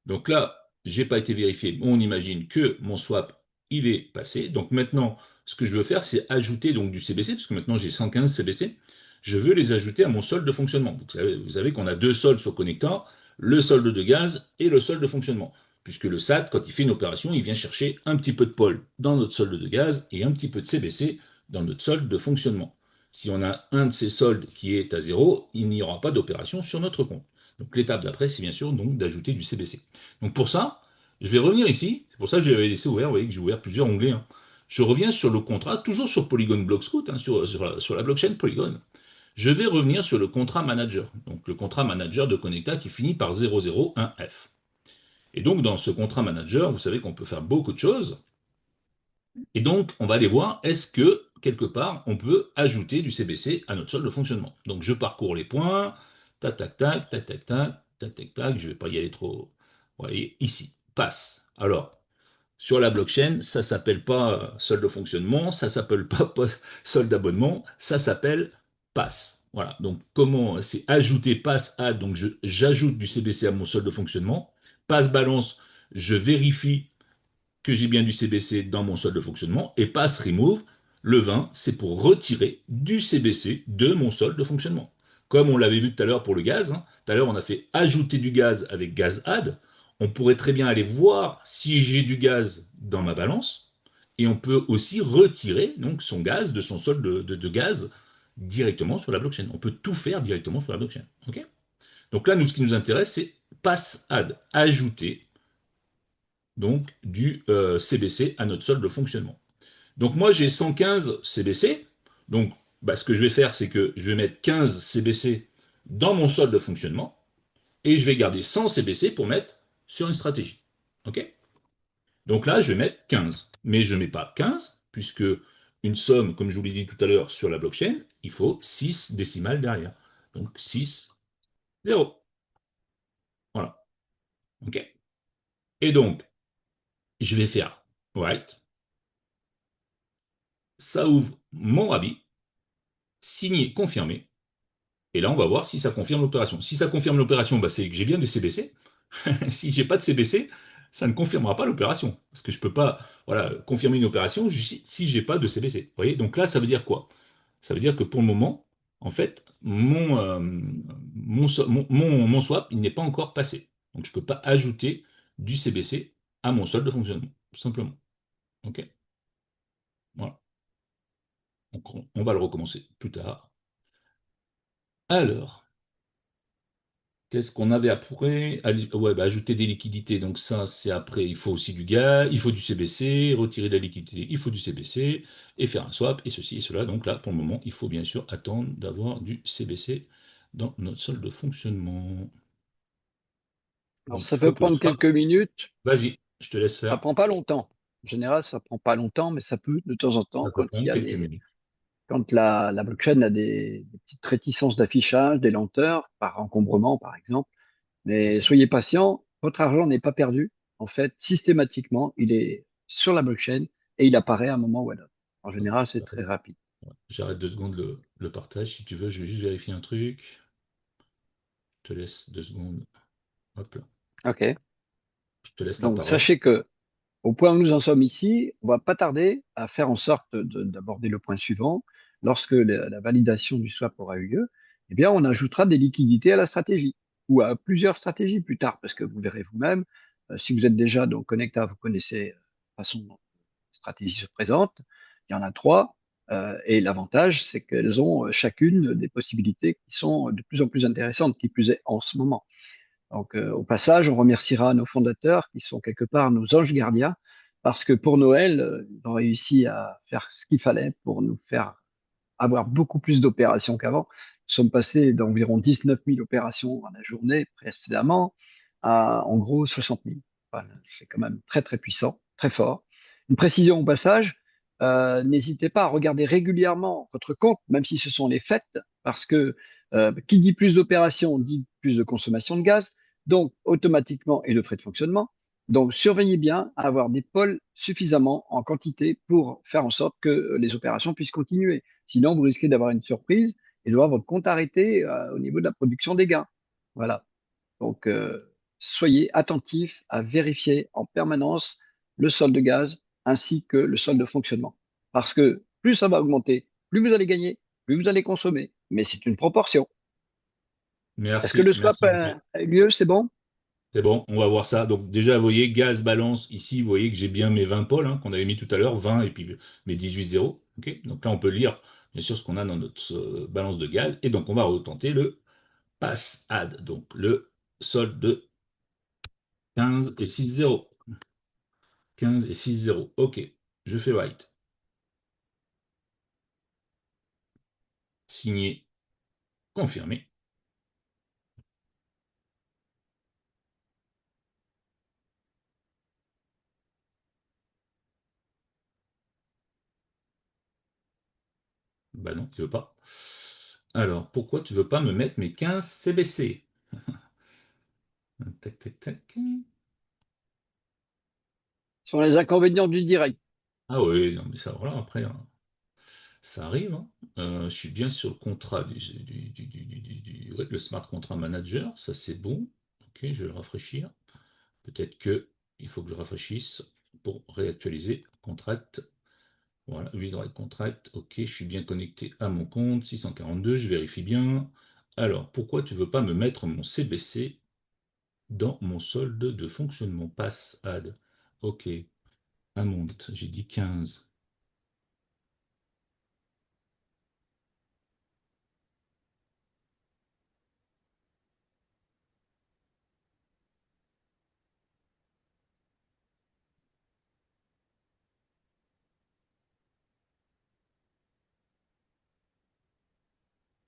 Speaker 2: Donc là, j'ai pas été vérifié. On imagine que mon swap, il est passé. Donc maintenant, ce que je veux faire, c'est ajouter donc du CBC, parce que maintenant j'ai 115 CBC. Je veux les ajouter à mon solde de fonctionnement. Vous savez qu'on a deux soldes sur Connector, le solde de gaz et le solde de fonctionnement. Puisque le SAT, quand il fait une opération, il vient chercher un petit peu de pôle dans notre solde de gaz et un petit peu de CBC dans notre solde de fonctionnement. Si on a un de ces soldes qui est à zéro, il n'y aura pas d'opération sur notre compte. Donc l'étape d'après, c'est bien sûr donc d'ajouter du CBC. Donc pour ça, je vais revenir ici. C'est pour ça que j'avais laissé ouvert. Vous voyez que j'ai ouvert plusieurs onglets, hein. Je reviens sur le contrat, toujours sur Polygon Block Scout, hein, sur la blockchain Polygon. Je vais revenir sur le contrat manager. Donc le contrat manager de Connecta qui finit par 001F. Et donc dans ce contrat manager, vous savez qu'on peut faire beaucoup de choses. Et donc on va aller voir, est-ce que quelque part on peut ajouter du CBC à notre solde de fonctionnement. Donc je parcours les points, tac tac tac, tac tac tac, tac tac tac, je ne vais pas y aller trop. Vous voyez, ici, passe. Alors, sur la blockchain, ça s'appelle pas solde de fonctionnement, ça s'appelle pas solde d'abonnement, ça s'appelle pass. Voilà. Donc comment c'est ajouter pass add, donc j'ajoute du CBC à mon solde de fonctionnement. Pass balance, je vérifie que j'ai bien du CBC dans mon solde de fonctionnement. Et pass remove, le 20, c'est pour retirer du CBC de mon solde de fonctionnement. Comme on l'avait vu tout à l'heure pour le gaz, hein. Tout à l'heure on a fait ajouter du gaz avec gaz add. On pourrait très bien aller voir si j'ai du gaz dans ma balance. Et on peut aussi retirer donc son gaz de son solde de gaz directement sur la blockchain. On peut tout faire directement sur la blockchain. Okay, donc là, nous, ce qui nous intéresse, c'est pass add, ajouter donc du CBC à notre solde de fonctionnement. Donc moi j'ai 115 CBC, donc ce que je vais faire c'est que je vais mettre 15 CBC dans mon solde de fonctionnement et je vais garder 100 CBC pour mettre sur une stratégie. Ok. Donc là je vais mettre 15, mais je ne mets pas 15 puisque une somme, comme je vous l'ai dit tout à l'heure sur la blockchain, il faut 6 décimales derrière. Donc 6, 0. Voilà. Ok. Et donc je vais faire write, ça ouvre mon rabis, signé, confirmé. Et là, on va voir si ça confirme l'opération. Si ça confirme l'opération, c'est que j'ai bien des CBC. Si j'ai pas de CBC, ça ne confirmera pas l'opération. Parce que je peux pas, voilà, confirmer une opération si j'ai pas de CBC. Vous voyez? Donc là, ça veut dire quoi? Ça veut dire que pour le moment, en fait, mon swap, il n'est pas encore passé. Donc je peux pas ajouter du CBC à mon solde de fonctionnement, tout simplement. OK? Voilà. Donc on va le recommencer plus tard. Alors, qu'est-ce qu'on avait après? Ouais, ajouter des liquidités. Donc ça, c'est après. Il faut aussi du gaz, il faut du CBC, retirer de la liquidité, il faut du CBC, et faire un swap, et ceci et cela. Donc là, pour le moment, il faut bien sûr attendre d'avoir du CBC dans notre solde de fonctionnement.
Speaker 1: Alors,
Speaker 2: Donc
Speaker 1: ça
Speaker 2: il faut
Speaker 1: peut
Speaker 2: que le
Speaker 1: prendre
Speaker 2: swap.
Speaker 1: quelques minutes.
Speaker 2: Vas-y, je te laisse
Speaker 1: Ça
Speaker 2: faire.
Speaker 1: prend pas longtemps. En général, ça prend pas longtemps, mais ça peut de temps en temps
Speaker 2: Ça peut
Speaker 1: quand il y
Speaker 2: prendre
Speaker 1: a
Speaker 2: quelques minutes.
Speaker 1: quand la blockchain a des petites réticences d'affichage, des lenteurs, par encombrement, par exemple.
Speaker 2: C'est
Speaker 1: Mais
Speaker 2: ça.
Speaker 1: soyez patient, votre argent n'est pas perdu. En fait, systématiquement, il est sur la blockchain et il apparaît à un moment ou à un autre. En général, c'est très rapide.
Speaker 2: J'arrête 2 secondes le partage. Si tu veux, je vais juste vérifier un truc. Je te laisse 2 secondes. Hop là.
Speaker 1: OK.
Speaker 2: Je te laisse la
Speaker 1: Donc,
Speaker 2: parole.
Speaker 1: sachez que au point où nous en sommes ici, on va pas tarder à faire en sorte d'aborder le point suivant. Lorsque la validation du swap aura eu lieu, eh bien, on ajoutera des liquidités à la stratégie ou à plusieurs stratégies plus tard, parce que vous verrez vous-même, si vous êtes déjà donc connectable, vous connaissez la façon dont la stratégie se présente. Il y en a trois, et l'avantage, c'est qu'elles ont chacune des possibilités qui sont de plus en plus intéressantes, qui plus est en ce moment. Donc, au passage, on remerciera nos fondateurs qui sont quelque part nos anges gardiens parce que pour Noël, ils ont réussi à faire ce qu'il fallait pour nous faire avoir beaucoup plus d'opérations qu'avant. Nous sommes passés d'environ 19 000 opérations à la journée précédemment à en gros 60 000. Voilà, c'est quand même très très puissant, très fort. Une précision au passage, n'hésitez pas à regarder régulièrement votre compte, même si ce sont les fêtes, parce que qui dit plus d'opérations dit plus de consommation de gaz, donc automatiquement et de frais de fonctionnement. Donc, surveillez bien à avoir des pôles suffisamment en quantité pour faire en sorte que les opérations puissent continuer. Sinon, vous risquez d'avoir une surprise et de voir votre compte arrêté au niveau de la production des gains. Voilà. Donc, soyez attentifs à vérifier en permanence le solde de gaz ainsi que le solde de fonctionnement. Parce que plus ça va augmenter, plus vous allez gagner, plus vous allez consommer. Mais c'est une proportion. Est-ce que
Speaker 2: Merci,
Speaker 1: le swap
Speaker 2: merci André.
Speaker 1: a eu lieu? C'est bon?
Speaker 2: C'est bon, on va voir ça. Donc déjà, vous voyez, gaz, balance, ici, vous voyez que j'ai bien mes 20 pôles qu'on avait mis tout à l'heure, 20 et puis mes 18 zéros. Ok. Donc là, on peut lire, bien sûr, ce qu'on a dans notre balance de gaz. Et donc, on va retenter le pass add, donc le solde de 15 et 6 zéros. 15 et 6 zéros. Ok, je fais write. Signé, confirmé. Bah non, tu veux pas. Alors, pourquoi tu veux pas me mettre mes 15 CBC? Tac, tac, tac.
Speaker 1: Ce sont les inconvénients du direct.
Speaker 2: Ah oui, non, mais ça, voilà, après, hein, ça arrive, hein. Je suis bien sur le contrat ouais, le Smart Contract Manager, ça c'est bon. Ok, je vais le rafraîchir. Peut-être que il faut que je rafraîchisse pour réactualiser contract. Voilà, read contract. Ok, je suis bien connecté à mon compte. 642, je vérifie bien. Alors, pourquoi tu veux pas me mettre mon CBC dans mon solde de fonctionnement? Pass add. Ok, amount, j'ai dit 15.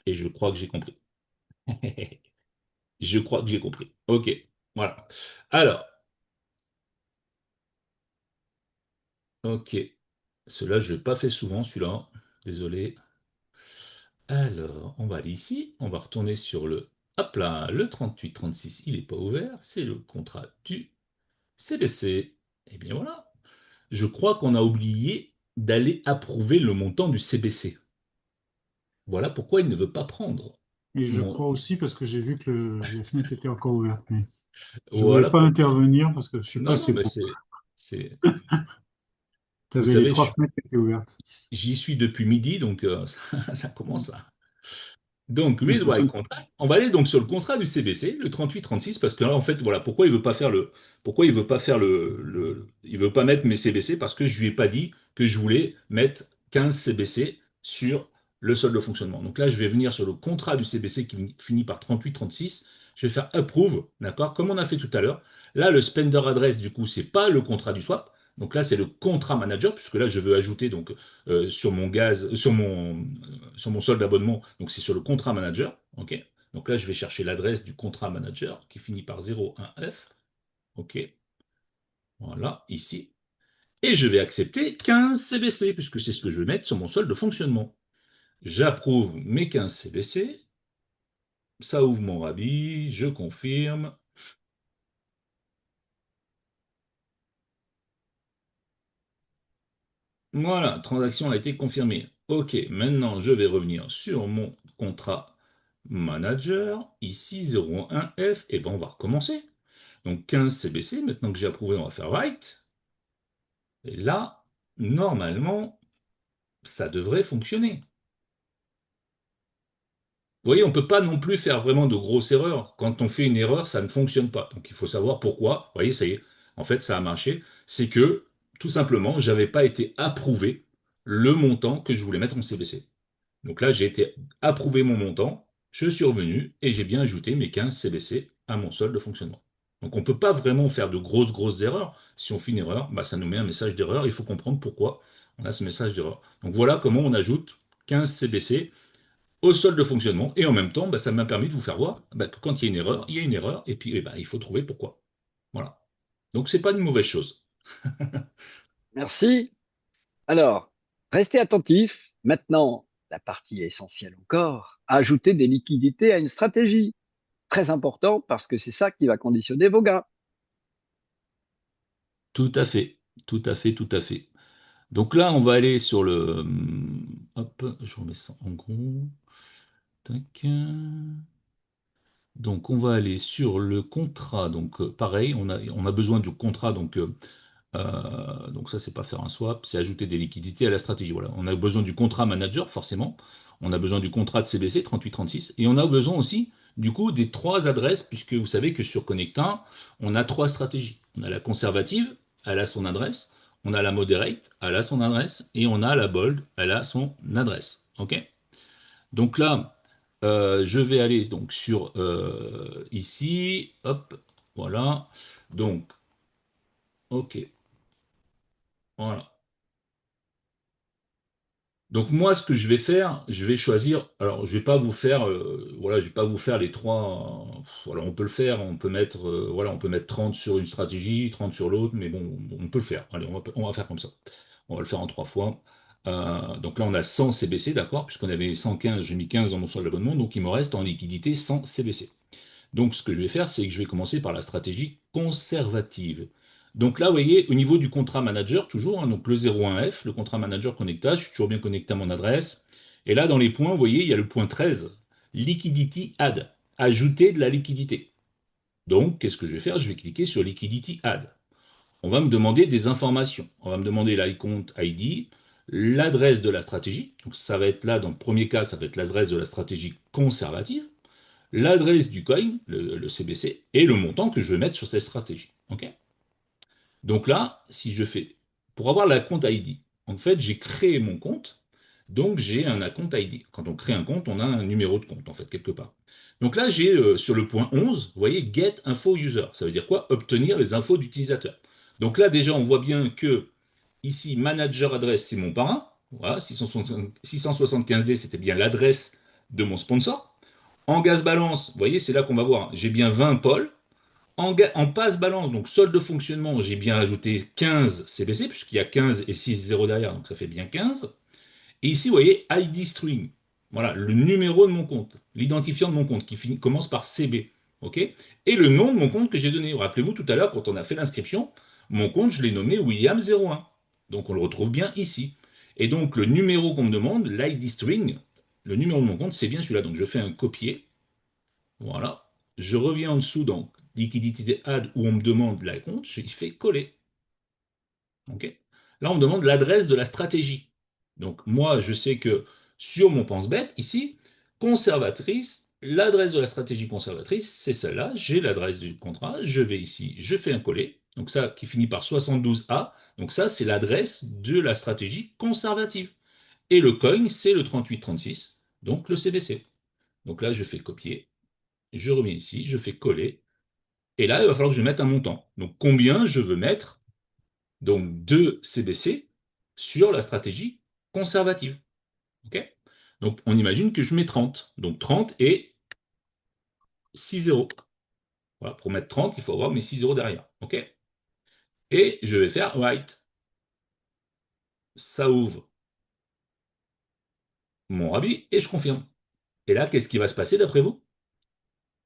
Speaker 2: Et je crois que j'ai compris. Je crois que j'ai compris. Ok, voilà. Alors, ok. Celui-là, je ne l'ai pas fait souvent, celui-là. Désolé. Alors, on va aller ici. On va retourner sur le... Hop là, le 3836, il n'est pas ouvert. C'est le contrat du CBC. Eh bien voilà. Je crois qu'on a oublié d'aller approuver le montant du CBC. Voilà pourquoi il ne veut pas prendre.
Speaker 3: Et je
Speaker 2: Mon...
Speaker 3: crois aussi parce que j'ai vu que les fenêtres étaient encore ouvertes, mais je voulais
Speaker 2: Voilà
Speaker 3: pas
Speaker 2: pourquoi.
Speaker 3: intervenir parce que je suis pas
Speaker 2: Non, non,
Speaker 3: assez
Speaker 2: mais
Speaker 3: pro.
Speaker 2: c'est... Vous
Speaker 3: T'avais les
Speaker 2: savez,
Speaker 3: trois fenêtres qui étaient ouvertes.
Speaker 2: j'y suis depuis midi, donc ça commence là. Donc,
Speaker 3: Mais
Speaker 2: read
Speaker 3: bon, ça-
Speaker 2: write contract. On va aller donc sur le contrat du CBC, le 3836, parce que là, en fait, voilà, pourquoi il veut pas faire pourquoi il veut pas faire il veut pas mettre mes CBC, parce que je lui ai pas dit que je voulais mettre 15 CBC sur le solde de fonctionnement. Donc là, je vais venir sur le contrat du CBC qui finit par 3836. Je vais faire approve, d'accord, comme on a fait tout à l'heure. Là, le spender address, du coup, c'est pas le contrat du swap. Donc là, c'est le contrat manager, puisque là, je veux ajouter donc sur mon gaz, sur mon solde d'abonnement, donc c'est sur le contrat manager. Ok. Donc là, je vais chercher l'adresse du contrat manager qui finit par 01F. Ok. Voilà, ici. Et je vais accepter 15 CBC, puisque c'est ce que je vais mettre sur mon solde de fonctionnement. J'approuve mes 15 CBC. Ça ouvre mon rabis. Je confirme. Voilà, transaction a été confirmée. OK, maintenant je vais revenir sur mon contrat manager, ici 01F, et ben on va recommencer. Donc 15 CBC, maintenant que j'ai approuvé, on va faire write. Et là, normalement, ça devrait fonctionner. Vous voyez, on ne peut pas non plus faire vraiment de grosses erreurs. Quand on fait une erreur, ça ne fonctionne pas. Donc il faut savoir pourquoi. Vous voyez, ça y est, en fait, ça a marché. C'est que, tout simplement, je n'avais pas été approuvé le montant que je voulais mettre en CBC. Donc là, j'ai été approuvé mon montant, je suis revenu et j'ai bien ajouté mes 15 CBC à mon solde de fonctionnement. Donc on ne peut pas vraiment faire de grosses erreurs. Si on fait une erreur, bah, ça nous met un message d'erreur. Il faut comprendre pourquoi on a ce message d'erreur. Donc voilà comment on ajoute 15 CBC au solde de fonctionnement. Et en même temps, bah, ça m'a permis de vous faire voir bah, que quand il y a une erreur, il y a une erreur. Et puis bah, il faut trouver pourquoi. Voilà. Donc c'est pas une mauvaise chose.
Speaker 1: Merci. Alors, restez attentifs. Maintenant, la partie essentielle encore, ajouter des liquidités à une stratégie. Très important parce que c'est ça qui va conditionner vos gains.
Speaker 2: Tout à fait. Tout à fait, tout à fait. Donc là, on va aller sur le... Hop, je remets ça en gros. Tac. Donc on va aller sur le contrat. Donc pareil, on a besoin du contrat. Donc ça, c'est pas faire un swap, c'est ajouter des liquidités à la stratégie. Voilà. On a besoin du contrat manager, forcément. On a besoin du contrat de CBC 3836. Et on a besoin aussi, du coup, des trois adresses, puisque vous savez que sur Connecta, on a trois stratégies. On a la conservative, elle a son adresse. On a la moderate, elle a son adresse. Et on a la bold, elle a son adresse. OK? Donc là, je vais aller donc sur ici. Hop, voilà. Donc, OK. Voilà. Donc moi, ce que je vais faire, je vais choisir. Alors, je vais pas vous faire, voilà, je vais pas vous faire les trois. Voilà, on peut le faire. On peut mettre, voilà, on peut mettre 30 sur une stratégie, 30 sur l'autre, mais bon, on peut le faire. Allez, on va faire comme ça. On va le faire en trois fois. Donc là, on a 100 CBC, d'accord, puisqu'on avait 115, j'ai mis 15 dans mon solde d'abonnement, donc il me reste en liquidité 100 CBC. Donc, ce que je vais faire, c'est que je vais commencer par la stratégie conservative. Donc là, vous voyez, au niveau du contrat manager, toujours, hein, donc le 01F, le contrat manager connecta, je suis toujours bien connecté à mon adresse. Et là, dans les points, vous voyez, il y a le point 13, Liquidity Add, ajouter de la liquidité. Donc, qu'est-ce que je vais faire? Je vais cliquer sur Liquidity Add. On va me demander des informations. On va me demander l'iCount ID, l'adresse de la stratégie. Donc, ça va être là, dans le premier cas, ça va être l'adresse de la stratégie conservative, l'adresse du coin, le CBC, et le montant que je veux mettre sur cette stratégie. Ok. Donc là, si je fais, pour avoir la compte ID, en fait, j'ai créé mon compte, donc j'ai un account ID. Quand on crée un compte, on a un numéro de compte, en fait, quelque part. Donc là, j'ai sur le point 11, vous voyez, Get Info User. Ça veut dire quoi? Obtenir les infos d'utilisateur. Donc là, déjà, on voit bien que ici, Manager Adresse, c'est mon parrain. Voilà, 675D, c'était bien l'adresse de mon sponsor. En gaz balance, vous voyez, c'est là qu'on va voir. J'ai bien 20 pôles. En passe balance, donc solde de fonctionnement, j'ai bien ajouté 15 CBC, puisqu'il y a 15 et 6 0 derrière, donc ça fait bien 15. Et ici, vous voyez, ID string. Voilà, le numéro de mon compte, l'identifiant de mon compte, qui commence par CB. OK? Et le nom de mon compte que j'ai donné. Rappelez-vous, tout à l'heure, quand on a fait l'inscription, mon compte, je l'ai nommé William01. Donc on le retrouve bien ici. Et donc le numéro qu'on me demande, l'ID string, le numéro de mon compte, c'est bien celui-là. Donc je fais un copier. Voilà. Je reviens en dessous, donc, liquidité add, où on me demande la compte, je fais coller. OK. Là, on me demande l'adresse de la stratégie. Donc, moi, je sais que sur mon pense-bête, ici, conservatrice, l'adresse de la stratégie conservatrice, c'est celle-là. J'ai l'adresse du contrat. Je vais ici, je fais un coller. Donc, ça qui finit par 72A. Donc, ça, c'est l'adresse de la stratégie conservative. Et le coin, c'est le 3836, donc le CBC. Donc là, je fais copier. Je remets ici, je fais coller, et là, il va falloir que je mette un montant. Donc, combien je veux mettre donc, de CBC sur la stratégie conservative. OK. Donc, on imagine que je mets 30. Donc, 30 et 6 zéros. Voilà, pour mettre 30, il faut avoir mes 6 zéros derrière. OK. Et je vais faire write. Ça ouvre mon rabis et je confirme. Et là, qu'est-ce qui va se passer d'après vous?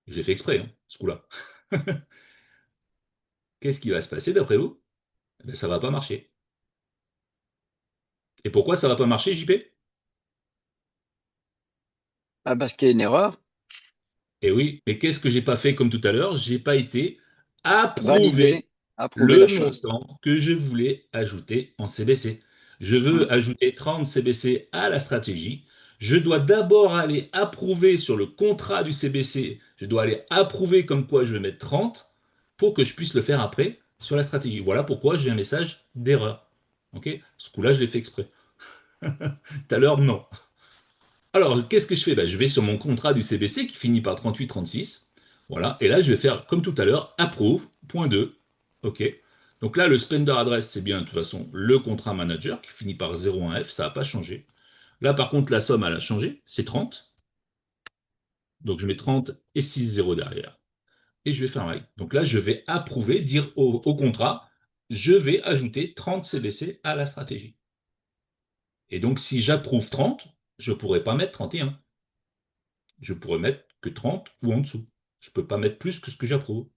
Speaker 2: J'ai fait exprès, hein, ce coup-là. Qu'est-ce qui va se passer d'après vous? Eh bien, ça ne va pas marcher. Et pourquoi ça ne va pas marcher, JP?
Speaker 1: Ah, parce qu'il y a une erreur.
Speaker 2: Et oui, mais qu'est-ce que j'ai pas fait comme tout à l'heure? J'ai pas été approuvé
Speaker 1: Valider, approuver
Speaker 2: le
Speaker 1: la chose.
Speaker 2: montant que je voulais ajouter en CBC. Je
Speaker 1: Hmm.
Speaker 2: veux ajouter 30 CBC à la stratégie. Je dois d'abord aller approuver sur le contrat du CBC. Je dois aller approuver comme quoi je vais mettre 30 pour que je puisse le faire après sur la stratégie. Voilà pourquoi j'ai un message d'erreur. Ok? Ce coup-là, je l'ai fait exprès. Tout à l'heure, non. Alors, qu'est-ce que je fais? Ben, je vais sur mon contrat du CBC qui finit par 3836. Voilà. Et là, je vais faire comme tout à l'heure, approve, point 2. OK. Donc là, le spender address, c'est bien de toute façon le contrat manager qui finit par 01F. Ça n'a pas changé. Là, par contre, la somme, elle a changé. C'est 30. Donc, je mets 30 et 6 0 derrière. Et je vais faire un write. Donc là, je vais approuver, dire au contrat, je vais ajouter 30 CBC à la stratégie. Et donc, si j'approuve 30, je ne pourrais pas mettre 31. Je pourrais mettre que 30 ou en dessous. Je ne peux pas mettre plus que ce que j'approuve.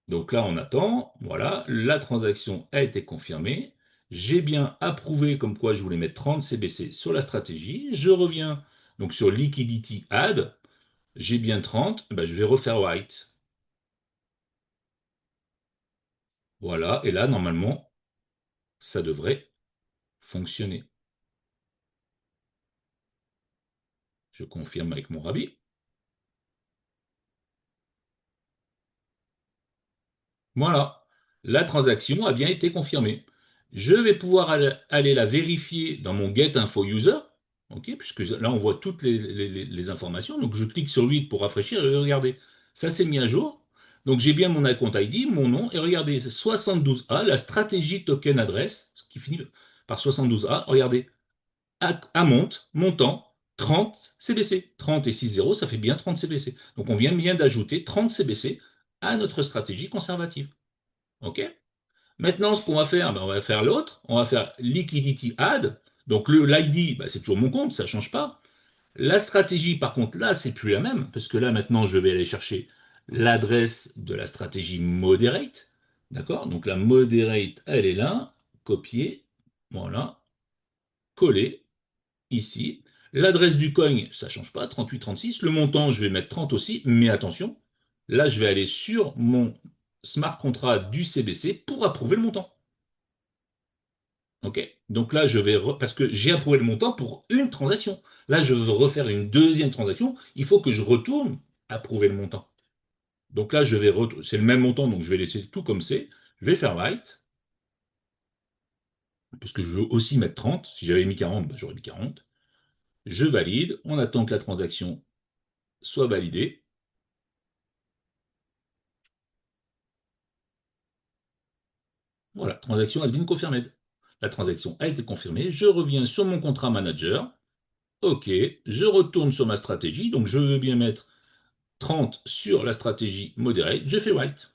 Speaker 2: Donc là, on attend. Voilà, la transaction a été confirmée. J'ai bien approuvé comme quoi je voulais mettre 30 CBC sur la stratégie. Je reviens donc sur Liquidity Add. J'ai bien 30. Ben, je vais refaire White. Voilà, et là, normalement, ça devrait fonctionner. Je confirme avec mon rabbi. Voilà, la transaction a bien été confirmée. Je vais pouvoir aller la vérifier dans mon Get Info User, ok, puisque là on voit toutes les informations. Donc je clique sur lui pour rafraîchir et regardez, ça s'est mis à jour. Donc j'ai bien mon account ID, mon nom, et regardez, 72A, la stratégie token adresse, qui finit par 72A, regardez, amount, montant, 30 CBC. 30 et 6 0, ça fait bien 30 CBC. Donc on vient bien d'ajouter 30 CBC à notre stratégie conservative. OK? Maintenant, ce qu'on va faire, ben, on va faire l'autre. On va faire liquidity add. Donc l'ID, ben, c'est toujours mon compte, ça ne change pas. La stratégie, par contre, là, c'est plus la même, parce que là, maintenant, je vais aller chercher l'adresse de la stratégie moderate. D'accord? Donc la moderate, elle est là. Copier. Voilà. Coller. Ici. L'adresse du coin, ça ne change pas, 3836. Le montant, je vais mettre 30 aussi, mais attention, là, je vais aller sur mon smart contract du CBC pour approuver le montant. OK? Donc là, je vais, parce que j'ai approuvé le montant pour une transaction. Là, je veux refaire une deuxième transaction. Il faut que je retourne approuver le montant. Donc là, c'est le même montant, donc je vais laisser tout comme c'est. Je vais faire write, parce que je veux aussi mettre 30. Si j'avais mis 40, ben, j'aurais mis 40. Je valide. On attend que la transaction soit validée. Voilà, transaction has been confirmed. La transaction a été confirmée. Je reviens sur mon contrat manager. OK, je retourne sur ma stratégie. Donc, je veux bien mettre 30 sur la stratégie moderate. Je fais white.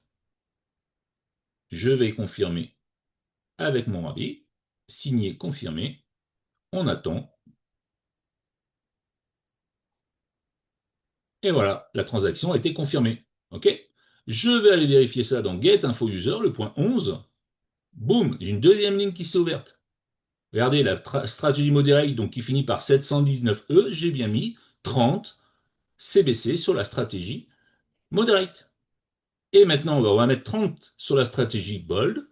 Speaker 2: Je vais confirmer avec mon avis. Signer, confirmer. On attend. Et voilà, la transaction a été confirmée. OK? Je vais aller vérifier ça dans Get Info User, le point 11. Boum, j'ai une deuxième ligne qui s'est ouverte. Regardez, la stratégie moderate, donc qui finit par 719E, j'ai bien mis 30 CBC sur la stratégie moderate. Et maintenant, on va mettre 30 sur la stratégie bold.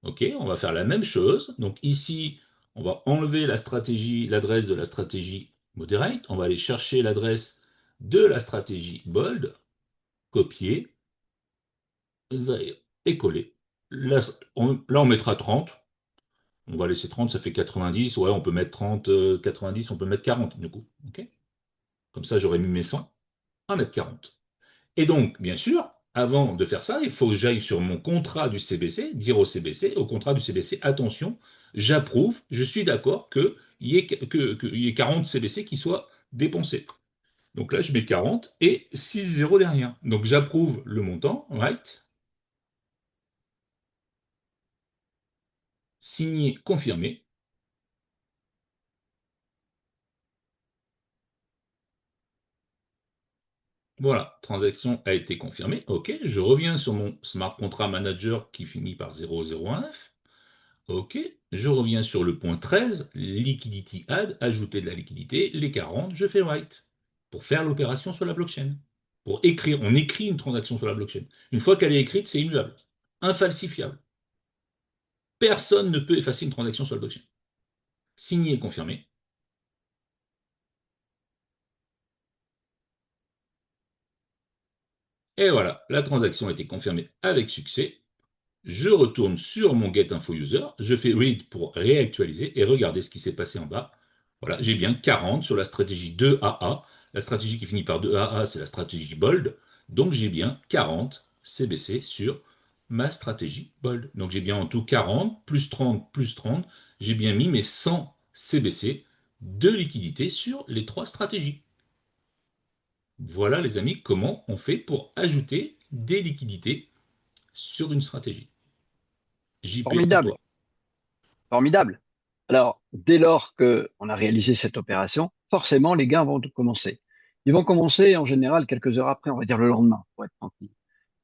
Speaker 2: OK, on va faire la même chose. Donc ici, on va enlever la stratégie, l'adresse de la stratégie moderate. On va aller chercher l'adresse de la stratégie bold, copier et coller. Là, on mettra 30. On va laisser 30, ça fait 90. Ouais, on peut mettre 30, 90, on peut mettre 40 du coup. OK? Comme ça, j'aurais mis mes 100 à mettre 40. Et donc, bien sûr, avant de faire ça, il faut que j'aille sur mon contrat du CBC, dire au CBC, au contrat du CBC, attention, j'approuve, je suis d'accord qu'il y ait 40 CBC qui soient dépensés. Donc là, je mets 40 et 6 0 derrière. Donc j'approuve le montant, right, signé, confirmé. Voilà, transaction a été confirmée. OK, je reviens sur mon smart contract manager qui finit par 0019. OK. Je reviens sur le point 13, liquidity add, ajouter de la liquidité, les 40, je fais write pour faire l'opération sur la blockchain. Pour écrire, on écrit une transaction sur la blockchain. Une fois qu'elle est écrite, c'est immuable, infalsifiable. Personne ne peut effacer une transaction sur la blockchain. Signé et confirmé. Et voilà, la transaction a été confirmée avec succès. Je retourne sur mon GetInfoUser, je fais read pour réactualiser et regardez ce qui s'est passé en bas. Voilà, j'ai bien 40 sur la stratégie 2AA. La stratégie qui finit par 2AA, c'est la stratégie Bold. Donc j'ai bien 40 CBC sur ma stratégie Bold. Donc j'ai bien en tout 40, plus 30, plus 30. J'ai bien mis mes 100 CBC de liquidité sur les trois stratégies. Voilà les amis, comment on fait pour ajouter des liquidités sur une stratégie. JP, à
Speaker 1: Formidable,
Speaker 2: toi.
Speaker 1: formidable. Alors, dès lors qu'on a réalisé cette opération, forcément, les gains vont commencer. Ils vont commencer en général quelques heures après, on va dire le lendemain, pour être tranquille.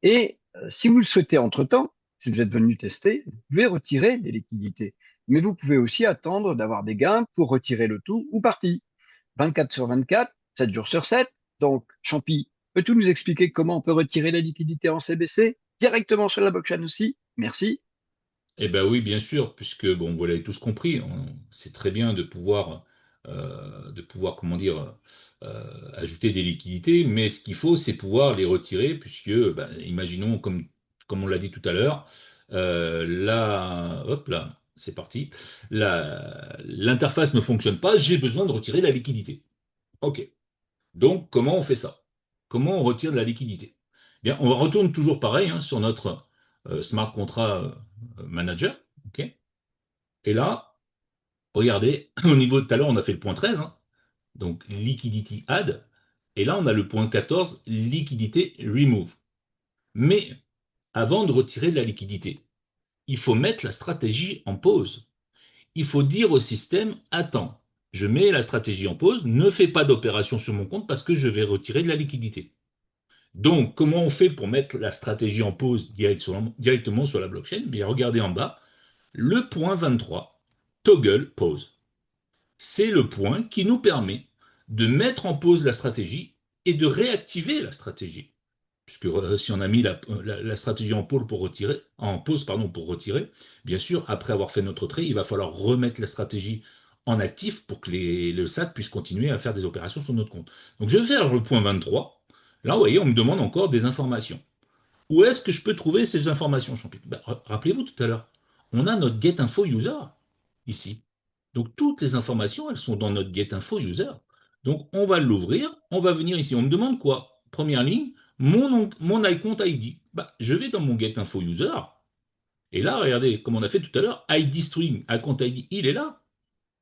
Speaker 1: Et si vous le souhaitez entre-temps, si vous êtes venu tester, vous pouvez retirer des liquidités. Mais vous pouvez aussi attendre d'avoir des gains pour retirer le tout ou partie. 24 sur 24, 7 jours sur 7. Donc, Champi, peux-tu nous expliquer comment on peut retirer la liquidité en CBC directement sur la blockchain aussi? Merci.
Speaker 2: Eh ben oui, bien sûr, puisque bon, vous l'avez tous compris, c'est très bien de pouvoir, comment dire, ajouter des liquidités, mais ce qu'il faut, c'est pouvoir les retirer, puisque, ben, imaginons, comme on l'a dit tout à l'heure, hop là, c'est parti, l'interface ne fonctionne pas, j'ai besoin de retirer la liquidité. Ok. Donc, comment on fait ça? Comment on retire de la liquidité? Bien, on retourne toujours pareil hein, sur notre smart contract manager. Ok. Et là, regardez, au niveau de tout à l'heure, on a fait le point 13, hein, donc liquidity add. Et là, on a le point 14, liquidité remove. Mais avant de retirer de la liquidité, il faut mettre la stratégie en pause. Il faut dire au système, attends, je mets la stratégie en pause, ne fais pas d'opération sur mon compte parce que je vais retirer de la liquidité. Donc, comment on fait pour mettre la stratégie en pause directement sur la blockchain? Bien, regardez en bas, le point 23, toggle pause. C'est le point qui nous permet de mettre en pause la stratégie et de réactiver la stratégie. Puisque si on a mis la stratégie en pause pour retirer, bien sûr, après avoir fait notre trade, il va falloir remettre la stratégie en actif pour que le SAT puisse continuer à faire des opérations sur notre compte. Donc je vais faire le point 23. Là, vous voyez, on me demande encore des informations. Où est-ce que je peux trouver ces informations, Champi? Ben, rappelez-vous tout à l'heure, on a notre GetInfo User ici. Donc toutes les informations, elles sont dans notre GetInfo User. Donc on va l'ouvrir, on va venir ici. On me demande quoi? Première ligne, mon iCount ID. Bah, je vais dans mon GetInfo User. Et là, regardez, comme on a fait tout à l'heure, ID string, iCount ID, il est là.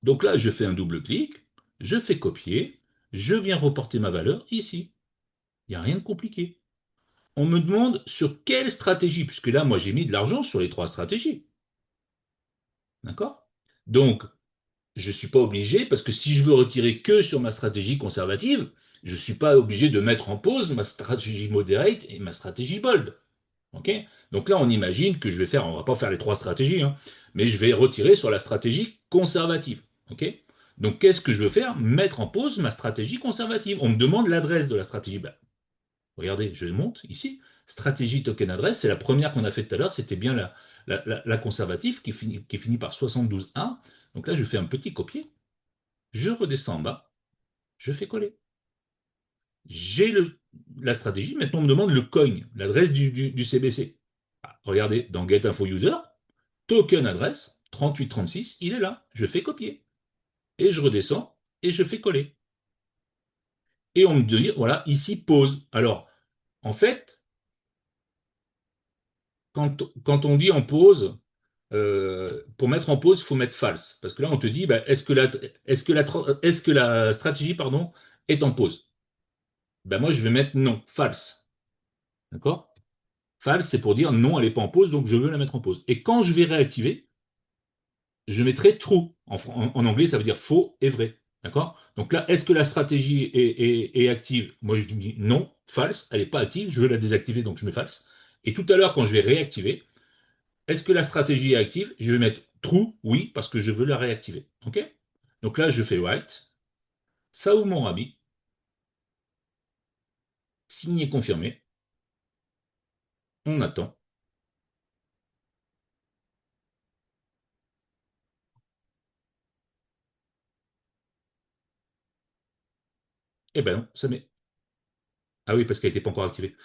Speaker 2: Donc là, je fais un double clic, je fais copier, je viens reporter ma valeur ici. Il n'y a rien de compliqué. On me demande sur quelle stratégie, puisque là, moi, j'ai mis de l'argent sur les trois stratégies. D'accord? Donc, je ne suis pas obligé, parce que si je veux retirer que sur ma stratégie conservative, je ne suis pas obligé de mettre en pause ma stratégie moderate et ma stratégie bold. Okay. Donc là, on imagine que je vais faire, on ne va pas faire les trois stratégies, hein, mais je vais retirer sur la stratégie conservative. Okay. Donc qu'est-ce que je veux faire? Mettre en pause ma stratégie conservative. On me demande l'adresse de la stratégie. Ben, regardez, je monte ici. Stratégie token adresse, c'est la première qu'on a fait tout à l'heure, c'était bien la conservative qui finit par 72.1. Donc là, je fais un petit copier, je redescends en bas, je fais coller. J'ai la stratégie, maintenant on me demande le coin, l'adresse du CBC. Ah, regardez, dans Get Info User, token adresse 3836, il est là. Je fais copier. Et je redescends et je fais coller. Et on me dit, voilà, ici pause. Alors, en fait, quand on dit en pause, pour mettre en pause, il faut mettre false. Parce que là, on te dit, bah, est-ce que la stratégie pardon, est en pause? Ben moi, je vais mettre non, false. D'accord? False, c'est pour dire non, elle n'est pas en pause, donc je veux la mettre en pause. Et quand je vais réactiver, je mettrai true. En anglais, ça veut dire faux et vrai. D'accord? Donc là, est-ce que la stratégie est active? Moi, je dis non, false, elle n'est pas active, je veux la désactiver, donc je mets false. Et tout à l'heure, quand je vais réactiver, est-ce que la stratégie est active? Je vais mettre True, oui, parce que je veux la réactiver. OK? Donc là, je fais write. Ça ouvre mon Rabbi. Signé, confirmé. On attend. Eh ben non, ça met. Ah oui, parce qu'elle n'était pas encore activée.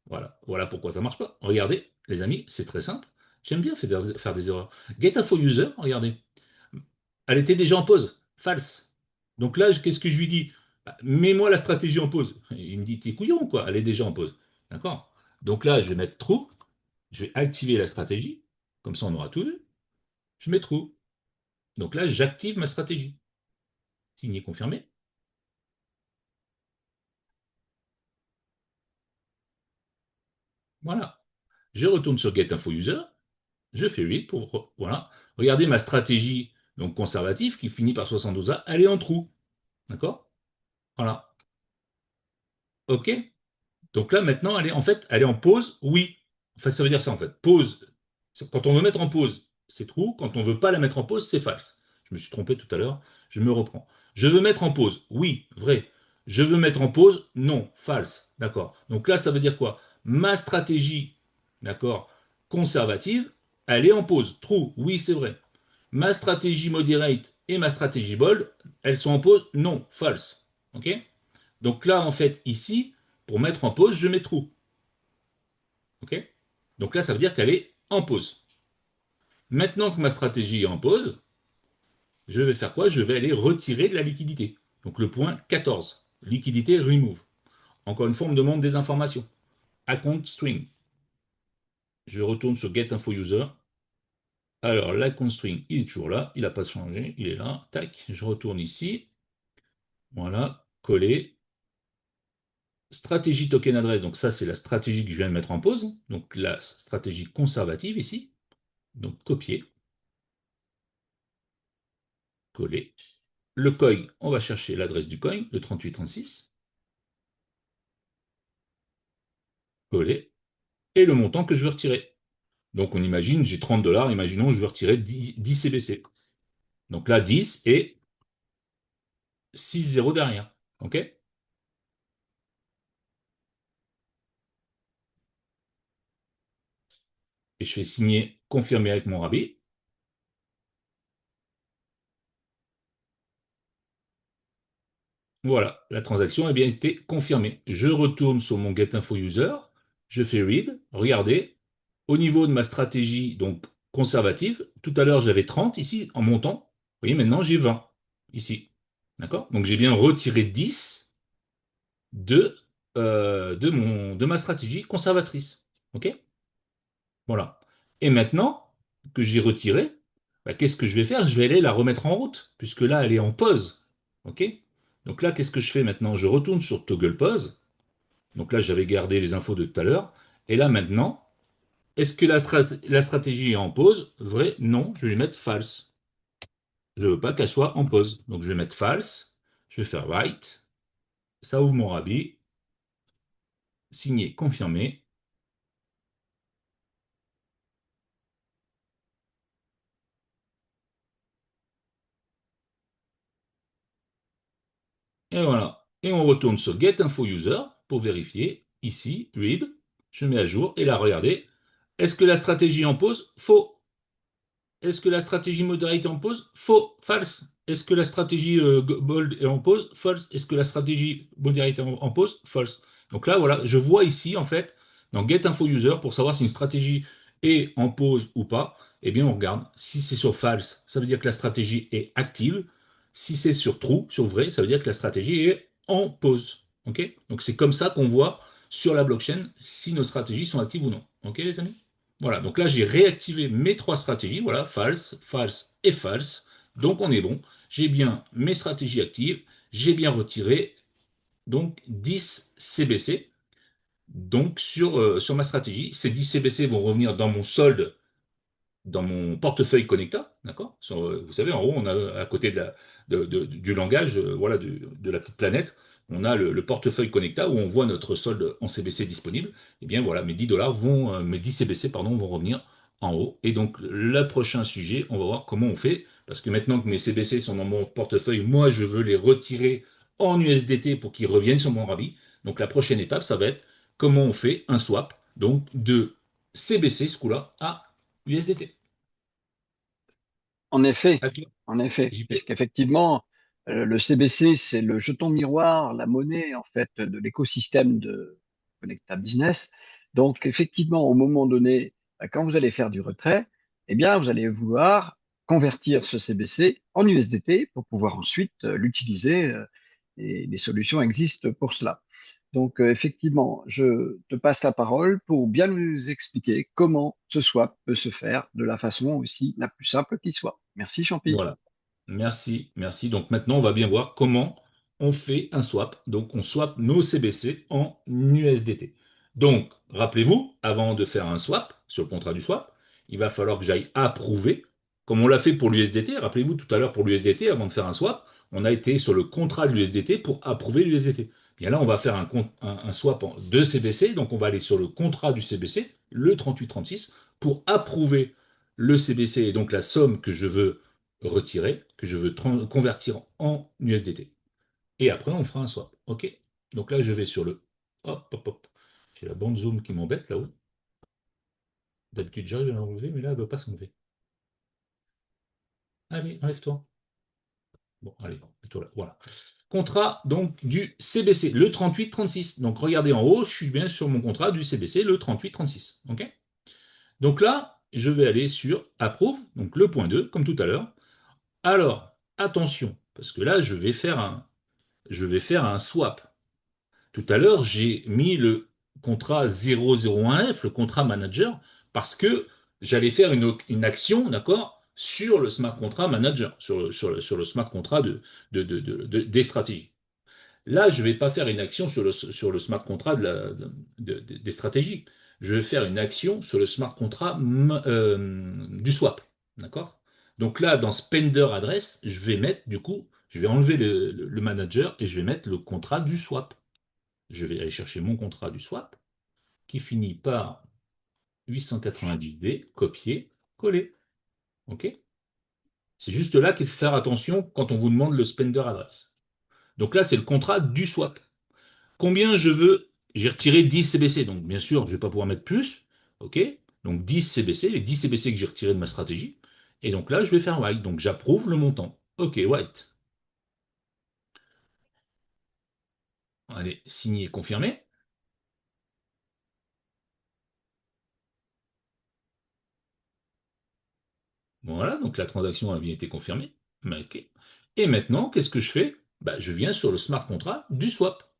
Speaker 2: Voilà. Voilà pourquoi ça marche pas. Regardez, les amis, c'est très simple. J'aime bien faire des erreurs. Get info user, regardez. Elle était déjà en pause. False. Donc là, qu'est-ce que je lui dis? Bah, mets-moi la stratégie en pause. Il me dit, t'es couillon, quoi. Elle est déjà en pause. D'accord? Donc là, je vais mettre true. Je vais activer la stratégie. Comme ça, on aura tout vu. Je mets true. Donc là, j'active ma stratégie. Signé, confirmé. Voilà. Je retourne sur Get Info User. Je fais 8 pour. Voilà. Regardez ma stratégie donc conservative qui finit par 72A. Elle est en trou. D'accord? Voilà. OK? Donc là, maintenant, en fait, elle est en pause, oui. En fait, ça veut dire ça, en fait. Pause. Quand on veut mettre en pause, c'est true. Quand on veut pas la mettre en pause, c'est false. Je me suis trompé tout à l'heure. Je me reprends. Je veux mettre en pause. Oui, vrai. Je veux mettre en pause. Non, false. D'accord. Donc là, ça veut dire quoi? Ma stratégie, d'accord, conservative, elle est en pause. True. Oui, c'est vrai. Ma stratégie moderate et ma stratégie bold, elles sont en pause. Non, false. OK? Donc là, en fait, ici, pour mettre en pause, je mets true. OK? Donc là, ça veut dire qu'elle est en pause. Maintenant que ma stratégie est en pause, je vais faire quoi? Je vais aller retirer de la liquidité. Donc le point 14, liquidité remove. Encore une fois, on me demande des informations. Account string. Je retourne sur get info user. Alors, l'account string, il est toujours là. Il n'a pas changé. Il est là. Tac. Je retourne ici. Voilà. Coller. Stratégie token adresse. Donc ça, c'est la stratégie que je viens de mettre en pause. Donc la stratégie conservative ici. Donc copier. Coller. Le coin, on va chercher l'adresse du coin, le 3836. Coller. Et le montant que je veux retirer. Donc on imagine, j'ai 30 dollars, imaginons je veux retirer 10 CBC. Donc là, 10 et 6 zéros derrière. OK? Et je fais signer, confirmer avec mon rabbi. Voilà, la transaction a bien été confirmée. Je retourne sur mon GetInfoUser, je fais read, regardez, au niveau de ma stratégie donc conservative, tout à l'heure j'avais 30 ici en montant, vous voyez maintenant j'ai 20 ici. D'accord? Donc j'ai bien retiré 10 de ma stratégie conservatrice. OK? Voilà. Et maintenant que j'ai retiré, bah, qu'est-ce que je vais faire? Je vais aller la remettre en route, puisque là, elle est en pause. OK? Donc là, qu'est-ce que je fais maintenant? Je retourne sur Toggle Pause. Donc là, j'avais gardé les infos de tout à l'heure. Et là, maintenant, est-ce que la stratégie est en pause? Vrai? Non, je vais lui mettre false. Je ne veux pas qu'elle soit en pause. Donc je vais mettre false. Je vais faire write. Ça ouvre mon rabbi. Signé, confirmé. Et voilà. Et on retourne sur Get Info User pour vérifier. Ici, read, je mets à jour. Et là, regardez. Est-ce que la stratégie est en pause? Faux. Est-ce que la stratégie moderate est en pause? Faux. False. Est-ce que la stratégie bold est en pause? False. Est-ce que la stratégie moderate est en pause? False. Donc là, voilà, je vois ici, en fait, dans Get Info User, pour savoir si une stratégie est en pause ou pas, eh bien, on regarde. Si c'est sur false, ça veut dire que la stratégie est active. Si c'est sur true, sur vrai, ça veut dire que la stratégie est en pause. OK? Donc c'est comme ça qu'on voit sur la blockchain si nos stratégies sont actives ou non. OK, les amis? Voilà, donc là j'ai réactivé mes trois stratégies, voilà, false, false et false. Donc on est bon. J'ai bien mes stratégies actives, j'ai bien retiré donc 10 CBC donc sur ma stratégie. Ces 10 CBC vont revenir dans mon solde, dans mon portefeuille Connecta, d'accord? Vous savez, en haut, on a à côté du langage, voilà, de la petite planète, on a le portefeuille Connecta où on voit notre solde en CBC disponible. Et bien voilà, mes 10 dollars vont, mes 10 CBC, pardon, vont revenir en haut. Et donc, le prochain sujet, on va voir comment on fait. Parce que maintenant que mes CBC sont dans mon portefeuille, moi, je veux les retirer en USDT pour qu'ils reviennent sur mon Rabbi. Donc, la prochaine étape, ça va être comment on fait un swap, donc de CBC, ce coup-là, à USDT.
Speaker 1: En effet,
Speaker 2: À toi,
Speaker 1: en effet,
Speaker 2: JP.
Speaker 1: puisqu'effectivement, le CBC, c'est le jeton miroir, la monnaie en fait de l'écosystème de Connecta Business. Donc, effectivement, au moment donné, quand vous allez faire du retrait, eh bien, vous allez vouloir convertir ce CBC en USDT pour pouvoir ensuite l'utiliser. Et les solutions existent pour cela. Donc, effectivement, je te passe la parole pour bien nous expliquer comment ce swap peut se faire de la façon aussi la plus simple qui soit. Merci, Champi.
Speaker 2: Voilà. Merci, merci. Donc maintenant, on va bien voir comment on fait un swap. Donc on swap nos CBC en USDT. Donc, rappelez-vous, avant de faire un swap sur le contrat du swap, il va falloir que j'aille approuver, comme on l'a fait pour l'USDT. Rappelez-vous tout à l'heure pour l'USDT, avant de faire un swap, on a été sur le contrat de l'USDT pour approuver l'USDT. Bien là, on va faire un swap en deux CBC. Donc on va aller sur le contrat du CBC, le 3836, pour approuver le CBC et donc la somme que je veux retirer, que je veux convertir en USDT. Et après, on fera un swap. OK? Donc là, je vais sur le... Hop, hop, hop. J'ai la bande zoom qui m'embête là-haut. D'habitude, j'arrive à l'enlever, mais là, elle ne veut pas s'enlever. Allez, enlève-toi. Bon, allez, mets-toi là. Voilà. Contrat donc du CBC, le 3836. Donc regardez en haut, je suis bien sur mon contrat du CBC, le 3836. OK? Donc là, je vais aller sur Approve, donc le point 2, comme tout à l'heure. Alors, attention, parce que là, je vais faire un swap. Tout à l'heure, j'ai mis le contrat 001F, le contrat manager, parce que j'allais faire une action, d'accord, sur le smart contract manager, sur le smart contract des stratégies. Là, je ne vais pas faire une action sur le smart contract des stratégies. Je vais faire une action sur le smart contract du swap. D'accord? Donc là, dans Spender Address, je vais mettre, du coup, je vais enlever le manager et je vais mettre le contrat du swap. Je vais aller chercher mon contrat du swap qui finit par 890D, copier, coller. OK? C'est juste là qu'il faut faire attention quand on vous demande le Spender Address. Donc là, c'est le contrat du swap. Combien je veux? J'ai retiré 10 CBC, donc bien sûr, je ne vais pas pouvoir mettre plus. OK? Donc 10 CBC, les 10 CBC que j'ai retirés de ma stratégie. Et donc là, je vais faire white. Donc j'approuve le montant. OK, white. Allez, signer, confirmer. Voilà, donc la transaction a bien été confirmée. OK. Et maintenant, qu'est-ce que je fais? Bah, je viens sur le smart contract du swap.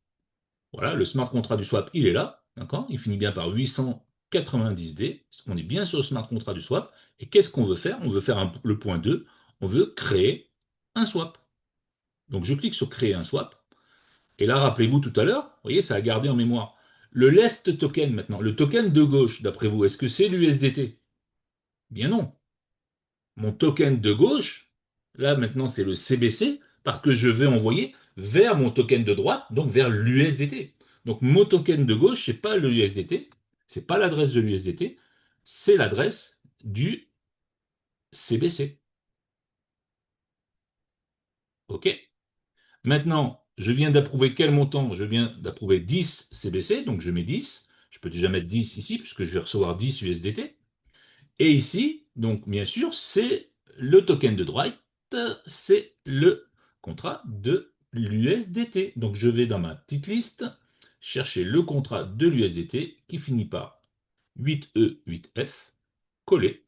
Speaker 2: Voilà, le smart contract du swap, il est là. D'accord? Il finit bien par 890D. On est bien sur le smart contract du swap. Et qu'est-ce qu'on veut faire? On veut faire le point 2. On veut créer un swap. Donc je clique sur créer un swap. Et là, rappelez-vous tout à l'heure, vous voyez, ça a gardé en mémoire. Le left token maintenant, le token de gauche, d'après vous, est-ce que c'est l'USDT? Bien non. Mon token de gauche, là maintenant c'est le CBC, parce que je vais envoyer vers mon token de droite, donc vers l'USDT. Donc mon token de gauche, c'est pas le USDT, c'est pas l'adresse de l'USDT, c'est l'adresse du CBC. OK? Maintenant, je viens d'approuver quel montant? Je viens d'approuver 10 CBC, donc je mets 10. Je peux déjà mettre 10 ici, puisque je vais recevoir 10 USDT. Et ici, donc bien sûr, c'est le token de droite, c'est le contrat de l'USDT. Donc je vais dans ma petite liste chercher le contrat de l'USDT qui finit par 8E8F, coller.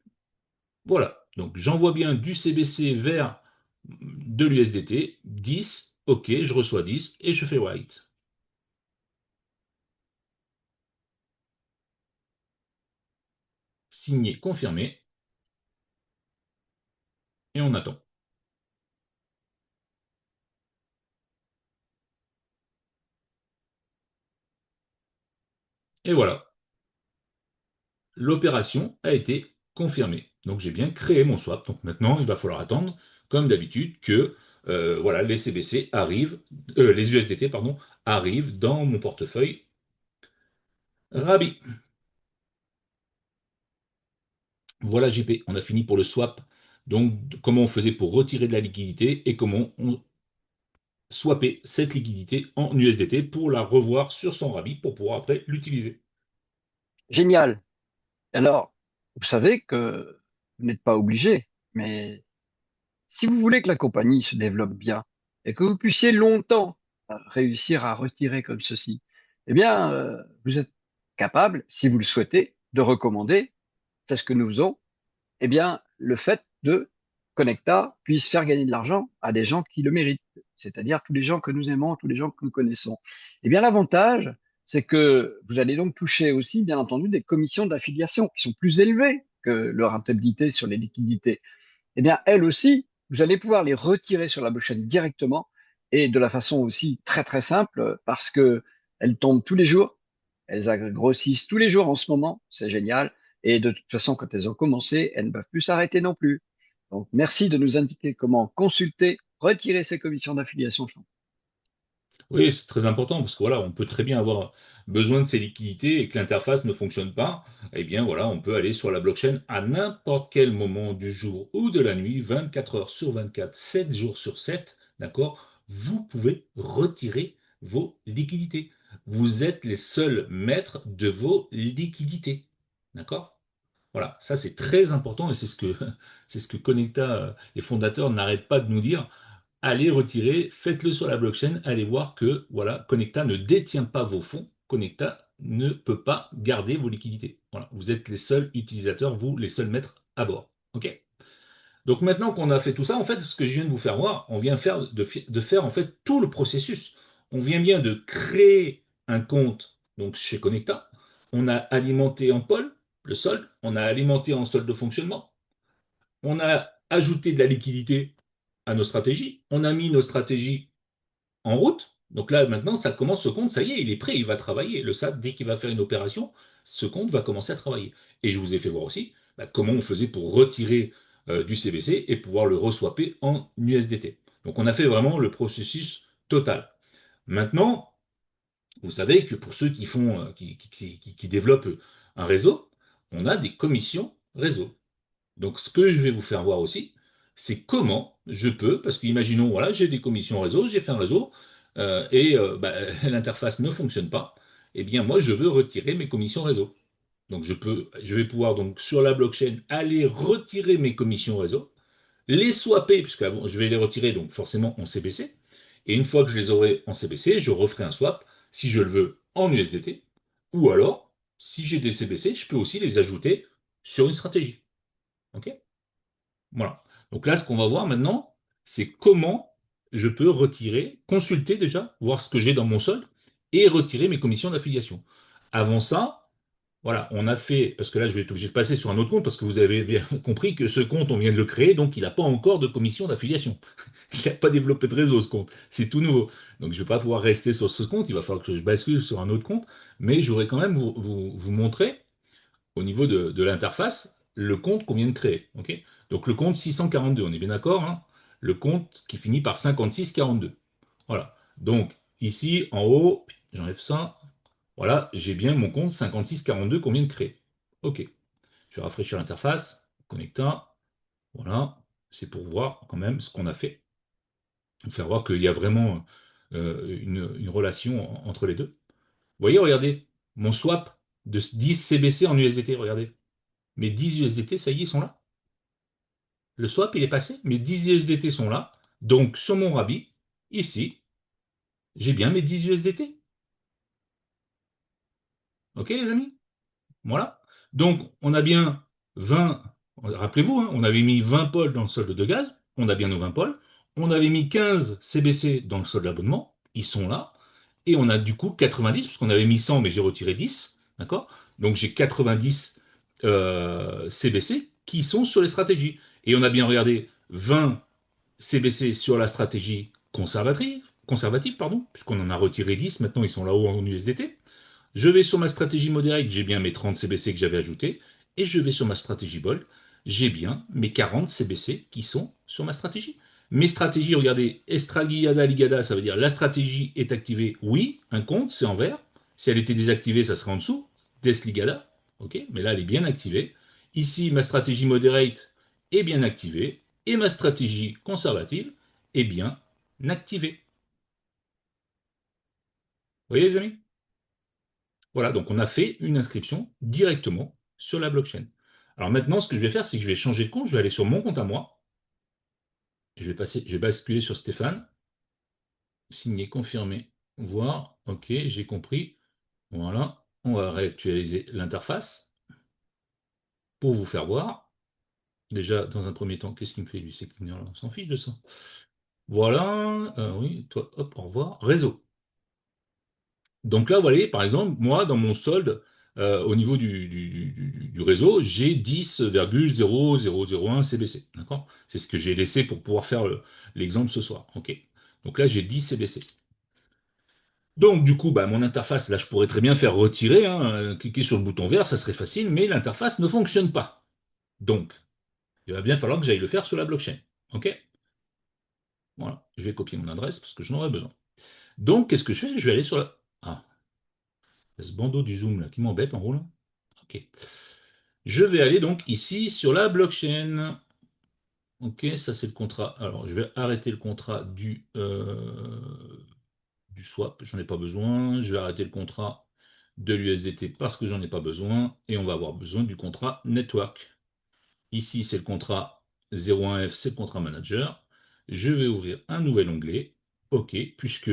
Speaker 2: Voilà, donc j'envoie bien du CBC vers de l'USDT, 10, ok, je reçois 10 et je fais write. Signé, confirmé, et on attend. Et voilà, l'opération a été confirmée. Donc j'ai bien créé mon swap. Donc maintenant, il va falloir attendre, comme d'habitude, que voilà, les CBC arrivent, les USDT, pardon, arrivent dans mon portefeuille Rabi. Voilà JP, on a fini pour le swap. Donc, comment on faisait pour retirer de la liquidité et comment on swapait cette liquidité en USDT pour la revoir sur son Rabbi pour pouvoir après l'utiliser.
Speaker 1: Génial. Alors, vous savez que vous n'êtes pas obligé, mais si vous voulez que la compagnie se développe bien et que vous puissiez longtemps réussir à retirer comme ceci, eh bien, vous êtes capable, si vous le souhaitez, de recommander, c'est ce que nous faisons, eh bien, le fait de Connecta puisse faire gagner de l'argent à des gens qui le méritent, c'est-à-dire tous les gens que nous aimons, tous les gens que nous connaissons. Eh bien, l'avantage, c'est que vous allez donc toucher aussi, bien entendu, des commissions d'affiliation qui sont plus élevées que leur rentabilité sur les liquidités. Eh bien, elles aussi, vous allez pouvoir les retirer sur la blockchain directement et de la façon aussi très très simple parce que elles tombent tous les jours, elles grossissent tous les jours en ce moment, c'est génial. Et de toute façon, quand elles ont commencé, elles ne peuvent plus s'arrêter non plus. Donc, merci de nous indiquer comment consulter, retirer ces commissions d'affiliation.
Speaker 2: Oui, c'est très important parce que voilà, on peut très bien avoir besoin de ces liquidités et que l'interface ne fonctionne pas. Eh bien voilà, on peut aller sur la blockchain à n'importe quel moment du jour ou de la nuit, 24 heures sur 24, 7 jours sur 7, d'accord? Vous pouvez retirer vos liquidités. Vous êtes les seuls maîtres de vos liquidités, d'accord? Voilà, ça c'est très important et c'est ce que, c'est ce que Connecta, les fondateurs n'arrêtent pas de nous dire. Allez retirer, faites-le sur la blockchain, allez voir que voilà, Connecta ne détient pas vos fonds, Connecta ne peut pas garder vos liquidités. Voilà, vous êtes les seuls utilisateurs, vous les seuls maîtres à bord. OK? Donc maintenant qu'on a fait tout ça, en fait, ce que je viens de vous faire voir, on vient de faire en fait tout le processus. On vient bien de créer un compte donc chez Connecta. On a alimenté en pôle le solde, on a alimenté en solde de fonctionnement, on a ajouté de la liquidité à nos stratégies, on a mis nos stratégies en route. Donc là, maintenant, ça commence, ce compte, ça y est, il est prêt, il va travailler. Le SAT, dès qu'il va faire une opération, ce compte va commencer à travailler. Et je vous ai fait voir aussi comment on faisait pour retirer du CBC et pouvoir le reswapper en USDT. Donc on a fait vraiment le processus total. Maintenant, vous savez que pour ceux qui font, qui développent un réseau, on a des commissions réseau. Donc, ce que je vais vous faire voir aussi, c'est comment je peux, parce qu'imaginons, voilà, j'ai des commissions réseau, j'ai fait un réseau, l'interface ne fonctionne pas, eh bien, moi, je veux retirer mes commissions réseau. Donc, je vais pouvoir, donc, sur la blockchain, aller retirer mes commissions réseau, les swapper, puisque je vais les retirer, donc, forcément, en CBC. Et une fois que je les aurai en CBC, je referai un swap, si je le veux, en USDT. Ou alors, si j'ai des CBC, je peux aussi les ajouter sur une stratégie. OK? Voilà. Donc là, ce qu'on va voir maintenant, c'est comment je peux retirer, consulter déjà, voir ce que j'ai dans mon solde et retirer mes commissions d'affiliation. Avant ça, voilà, on a fait, parce que là, je vais être obligé de passer sur un autre compte parce que vous avez bien compris que ce compte, on vient de le créer, donc il n'a pas encore de commission d'affiliation. Il n'a pas développé de réseau, ce compte. C'est tout nouveau. Donc je ne vais pas pouvoir rester sur ce compte, il va falloir que je bascule sur un autre compte, mais j'aurais quand même vous montrer au niveau de l'interface le compte qu'on vient de créer. Ok, donc le compte 642, on est bien d'accord, hein, le compte qui finit par 5642. Voilà. Donc ici, en haut, j'enlève ça. Voilà, j'ai bien mon compte 5642 qu'on vient de créer. Ok. Je vais rafraîchir l'interface, connecta. Voilà. C'est pour voir quand même ce qu'on a fait. Pour faire voir qu'il y a vraiment une relation entre les deux. Vous voyez, regardez, mon swap de 10 CBC en USDT, regardez. Mes 10 USDT, ça y est, ils sont là. Le swap, il est passé. Mes 10 USDT sont là. Donc, sur mon Rabbi, ici, j'ai bien mes 10 USDT. OK, les amis? Voilà. Donc, on a bien 20. Rappelez-vous, hein, on avait mis 20 pôles dans le solde de gaz. On a bien nos 20 pôles. On avait mis 15 CBC dans le solde d'abonnement. Ils sont là. Et on a du coup 90, parce qu'on avait mis 100, mais j'ai retiré 10. D'accord? Donc, j'ai 90 CBC qui sont sur les stratégies. Et on a bien regardé 20 CBC sur la stratégie conservative, pardon, puisqu'on en a retiré 10, maintenant ils sont là-haut en USDT. Je vais sur ma stratégie modérate, j'ai bien mes 30 CBC que j'avais ajoutés, et je vais sur ma stratégie bold, j'ai bien mes 40 CBC qui sont sur ma stratégie. Mes stratégies, regardez, Estragada Ligada, ça veut dire la stratégie est activée, oui, un compte, c'est en vert. Si elle était désactivée, ça serait en dessous, Desligada, ok, mais là elle est bien activée. Ici, ma stratégie moderate est bien activée et ma stratégie conservative est bien activée. Vous voyez les amis? Voilà, donc on a fait une inscription directement sur la blockchain. Alors maintenant, ce que je vais faire, c'est que je vais changer de compte, je vais aller sur mon compte à moi, je vais basculer sur Stéphane, signer, confirmer, voir, ok, j'ai compris. Voilà, on va réactualiser l'interface pour vous faire voir. Déjà, dans un premier temps, qu'est-ce qu'il me fait lui, ces clignants-là? On s'en fiche de ça. Voilà, oui, toi, hop, au revoir. Réseau. Donc là, vous voyez, par exemple, moi, dans mon solde, au niveau du réseau, j'ai 10,0001 CBC. D'accord? C'est ce que j'ai laissé pour pouvoir faire l'exemple ce soir. OK? Donc là, j'ai 10 CBC. Donc, du coup, bah, mon interface, là, je pourrais très bien faire retirer, hein, cliquer sur le bouton vert, ça serait facile, mais l'interface ne fonctionne pas. Donc, il va bien falloir que j'aille le faire sur la blockchain. OK? Voilà. Je vais copier mon adresse parce que je n'en aurai besoin. Donc, qu'est-ce que je fais? Je vais aller sur la... Ah, ce bandeau du Zoom, là, qui m'embête en haut, là. OK. Je vais aller donc ici sur la blockchain. Ok, ça c'est le contrat. Alors, je vais arrêter le contrat du swap, j'en ai pas besoin. Je vais arrêter le contrat de l'USDT parce que j'en ai pas besoin. Et on va avoir besoin du contrat network. Ici, c'est le contrat 01F, c'est le contrat manager. Je vais ouvrir un nouvel onglet. OK, puisque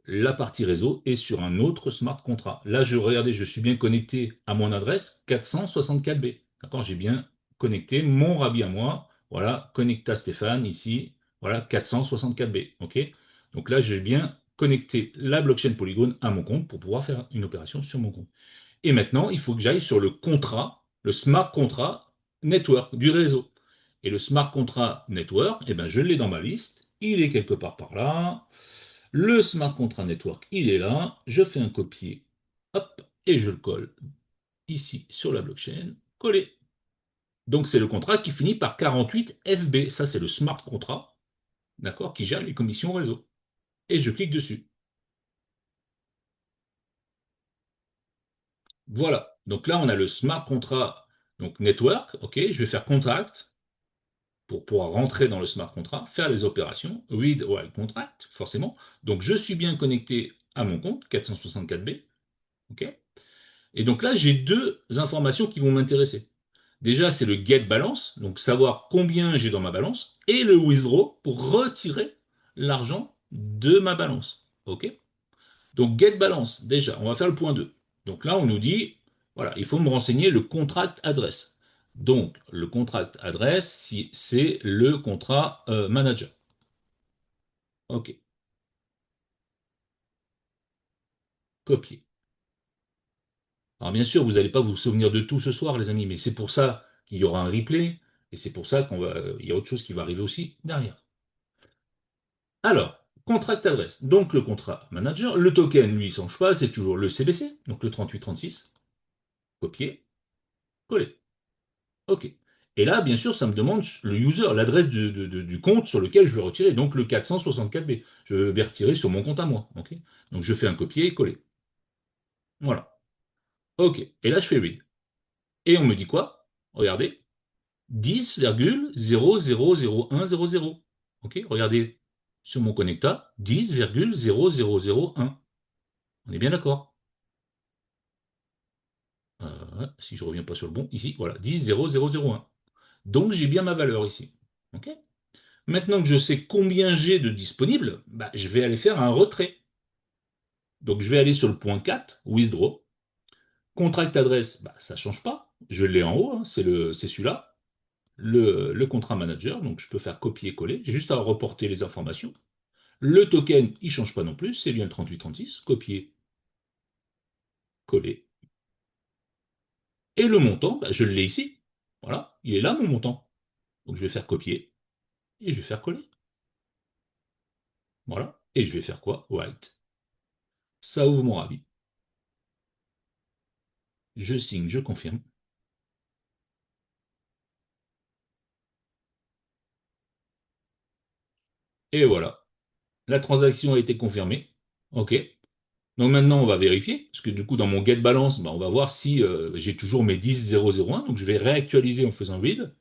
Speaker 2: la partie réseau est sur un autre smart contract. Là, regardez, je suis bien connecté à mon adresse 464B. D'accord, j'ai bien connecté mon Rabi à moi. Voilà, connecta Stéphane ici. Voilà, 464B. OK. Donc là, j'ai bien connecté la blockchain Polygon à mon compte pour pouvoir faire une opération sur mon compte. Et maintenant, il faut que j'aille sur le contrat, le smart contract network du réseau. Et le smart contract network, eh ben, je l'ai dans ma liste. Il est quelque part par là. Le smart contract network, il est là. Je fais un copier, hop, et je le colle ici sur la blockchain. Coller. Donc c'est le contrat qui finit par 48 FB. Ça, c'est le smart contract, d'accord, qui gère les commissions réseau. Et je clique dessus. Voilà. Donc là, on a le smart contract, donc network. OK, je vais faire contract pour pouvoir rentrer dans le smart contract, faire les opérations, read while contract, forcément. Donc je suis bien connecté à mon compte, 464B. OK. Et donc là, j'ai deux informations qui vont m'intéresser. Déjà, c'est le get balance, donc savoir combien j'ai dans ma balance, et le withdraw pour retirer l'argent de ma balance. OK? Donc get balance, déjà, on va faire le point 2. Donc là, on nous dit, voilà, il faut me renseigner le contract adresse. Donc, le contract adresse, c'est le contrat manager. OK, copier. Alors bien sûr, vous n'allez pas vous souvenir de tout ce soir, les amis, mais c'est pour ça qu'il y aura un replay, et c'est pour ça il y a autre chose qui va arriver aussi derrière. Alors, contract adresse, donc le contrat manager, le token, lui, il ne change pas, c'est toujours le CBC, donc le 3836. Copier, coller. OK. Et là, bien sûr, ça me demande le user, l'adresse du compte sur lequel je veux retirer, donc le 464B. Je vais retirer sur mon compte à moi. OK. Donc je fais un copier et coller. Voilà. OK. Et là, je fais oui. Et on me dit quoi? Regardez. 10,000100. OK, regardez sur mon connecta, 10,0001. On est bien d'accord. Si je reviens pas sur le bon, ici, voilà, 10,0001. Donc j'ai bien ma valeur ici. OK. Maintenant que je sais combien j'ai de disponible, bah, je vais aller faire un retrait. Donc je vais aller sur le point 4, withdraw. Contract adresse, bah, ça ne change pas. Je l'ai en haut, hein, c'est celui-là. Le contrat manager, donc je peux faire copier-coller. J'ai juste à reporter les informations. Le token, il ne change pas non plus, c'est bien le 3836, copier, coller. Et le montant, bah, je l'ai ici. Voilà, il est là mon montant. Donc je vais faire copier et je vais faire coller. Voilà. Et je vais faire quoi? Write. Ça ouvre mon avis. Je signe, je confirme. Et voilà. La transaction a été confirmée. OK. Donc maintenant, on va vérifier, parce que du coup, dans mon get balance, bah, on va voir si j'ai toujours mes 10,001. Donc je vais réactualiser en faisant vide.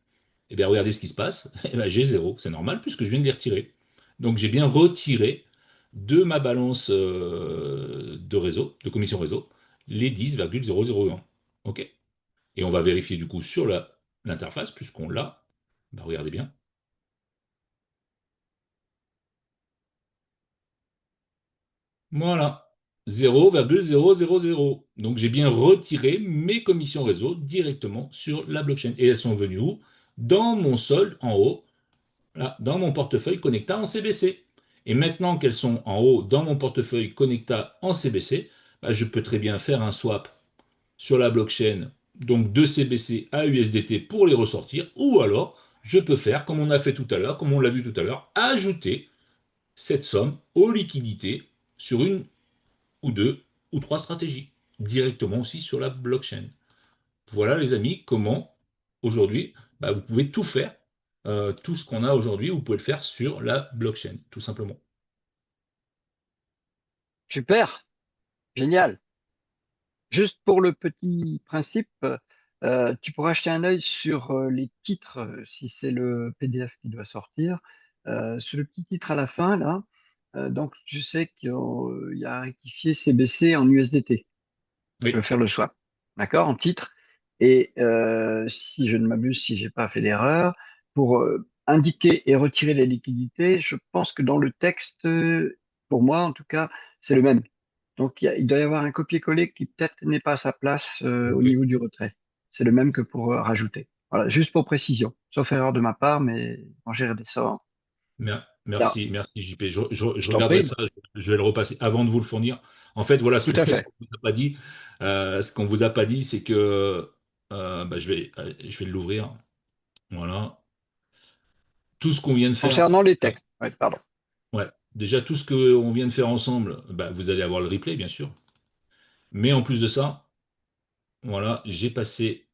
Speaker 2: Et bien regardez ce qui se passe. Et ben, j'ai 0. C'est normal puisque je viens de les retirer. Donc j'ai bien retiré de ma balance de réseau, de commission réseau, les 10,001. OK. Et on va vérifier du coup sur l'interface, puisqu'on l'a. Bah, regardez bien. Voilà. 0,000. Donc j'ai bien retiré mes commissions réseau directement sur la blockchain. Et elles sont venues où? Dans mon solde en haut, là, dans mon portefeuille Connecta en CBC. Et maintenant qu'elles sont en haut dans mon portefeuille Connecta en CBC, bah, je peux très bien faire un swap sur la blockchain, donc de CBC à USDT pour les ressortir, ou alors je peux faire, comme on a fait tout à l'heure, comme on l'a vu tout à l'heure, ajouter cette somme aux liquidités sur une ou deux ou trois stratégies, directement aussi sur la blockchain. Voilà les amis, comment aujourd'hui, bah, vous pouvez tout faire, tout ce qu'on a aujourd'hui, vous pouvez le faire sur la blockchain, tout simplement.
Speaker 1: Super, génial. Juste pour le petit principe, tu pourras jeter un œil sur les titres, si c'est le PDF qui doit sortir, sur le petit titre à la fin, là. Donc, je sais qu'il y a rectifié CBC en USDT. Je
Speaker 2: Oui,
Speaker 1: veux faire le swap. D'accord, en titre. Et si je ne m'abuse, si j'ai pas fait d'erreur, pour indiquer et retirer les liquidités, je pense que dans le texte, pour moi en tout cas, c'est le même. Donc il doit y avoir un copier-coller qui peut-être n'est pas à sa place au
Speaker 2: ok.
Speaker 1: niveau du retrait. C'est le même que pour rajouter. Voilà, juste pour précision. Sauf erreur de ma part, mais quand j'ai redescends. Là,
Speaker 2: Merci, merci JP. Je
Speaker 1: je t'en
Speaker 2: regarderai
Speaker 1: prie.
Speaker 2: ça, je vais le repasser avant de vous le fournir. En fait, voilà
Speaker 1: Tout à
Speaker 2: ce
Speaker 1: fait.
Speaker 2: qu'on vous a pas dit. Ce qu'on vous a pas dit, c'est que bah, je vais l'ouvrir. Voilà. Tout ce qu'on vient de faire.
Speaker 1: Concernant les textes. Ouais, pardon.
Speaker 2: Ouais. Déjà, tout ce qu'on vient de faire ensemble, bah, vous allez avoir le replay, bien sûr. Mais en plus de ça, voilà, j'ai passé.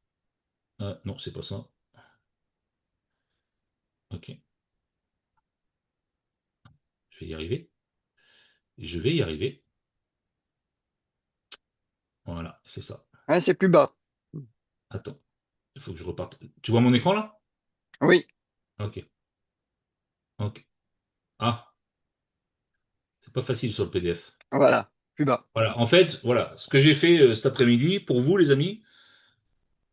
Speaker 2: Non, c'est pas ça. Ok, je vais y arriver. Je vais y arriver. Voilà, c'est ça.
Speaker 1: Ouais, c'est plus bas.
Speaker 2: Attends, il faut que je reparte. Tu vois mon écran là?
Speaker 1: Oui,
Speaker 2: Ok, ok. Ah, c'est pas facile sur le PDF.
Speaker 1: voilà, plus bas.
Speaker 2: Voilà, en fait, voilà, ce que j'ai fait cet après-midi pour vous, les amis,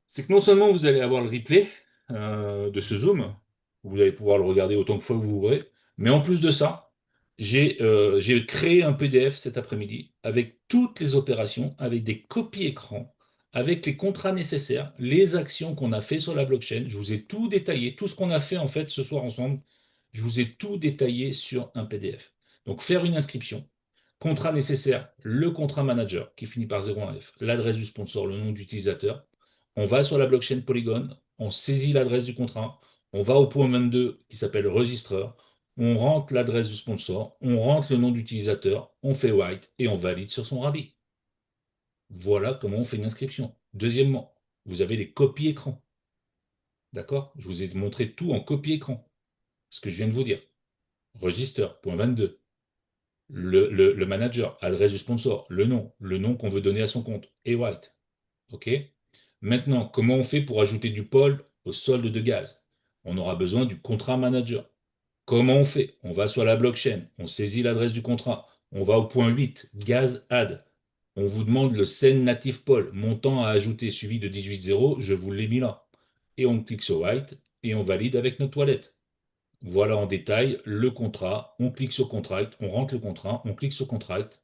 Speaker 2: c'est que non seulement vous allez avoir le replay de ce Zoom, vous allez pouvoir le regarder autant de fois que vous voudrez, mais en plus de ça, j'ai créé un PDF cet après-midi avec toutes les opérations, avec des copies écran, avec les contrats nécessaires, les actions qu'on a fait sur la blockchain. Je vous ai tout détaillé, tout ce qu'on a fait en fait ce soir ensemble, je vous ai tout détaillé sur un PDF. Donc faire une inscription. Contrat nécessaire, le contrat manager qui finit par 01F, l'adresse du sponsor, le nom d'utilisateur. On va sur la blockchain Polygon, on saisit l'adresse du contrat, on va au point 22 qui s'appelle registreur, on rentre l'adresse du sponsor, on rentre le nom d'utilisateur, on fait white et on valide sur son Rabi. Voilà comment on fait une inscription. Deuxièmement, vous avez les copies écran. D'accord? Je vous ai montré tout en copie écran. Ce que je viens de vous dire. Register, point 22. Le manager, adresse du sponsor, le nom qu'on veut donner à son compte, et white. OK? Maintenant, comment on fait pour ajouter du pôle au solde de gaz? On aura besoin du contrat manager. Comment on fait? On va sur la blockchain, on saisit l'adresse du contrat, on va au point 8, gaz add. On vous demande le SEN native pôle, montant à ajouter suivi de 18,0, je vous l'ai mis là. Et on clique sur white et on valide avec notre toilette. Voilà en détail le contrat. On clique sur contract, on rentre le contrat, on clique sur contract,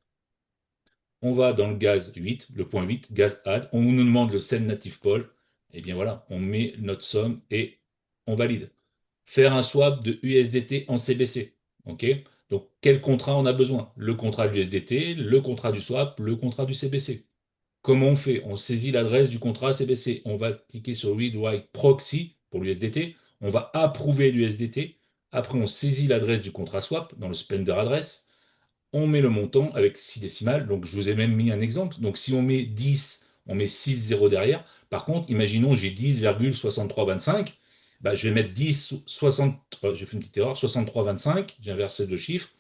Speaker 2: on va dans le gaz 8, le point 8, gaz add, on nous demande le send native poll, et bien voilà, on met notre somme et on valide. Faire un swap de USDT en CBC. OK? Donc, quel contrat on a besoin? Le contrat de l'USDT, le contrat du swap, le contrat du CBC. Comment on fait? On saisit l'adresse du contrat CBC. On va cliquer sur Read Write Proxy pour l'USDT. On va approuver l'USDT. Après, on saisit l'adresse du contrat swap dans le spender adresse. On met le montant avec 6 décimales. Donc, je vous ai même mis un exemple. Donc, si on met 10, on met 6 zéros derrière. Par contre, imaginons j'ai 10,6325. Bah, je vais mettre 10, 60, j'ai fait une petite erreur, 63,25. J'ai inversé le chiffre.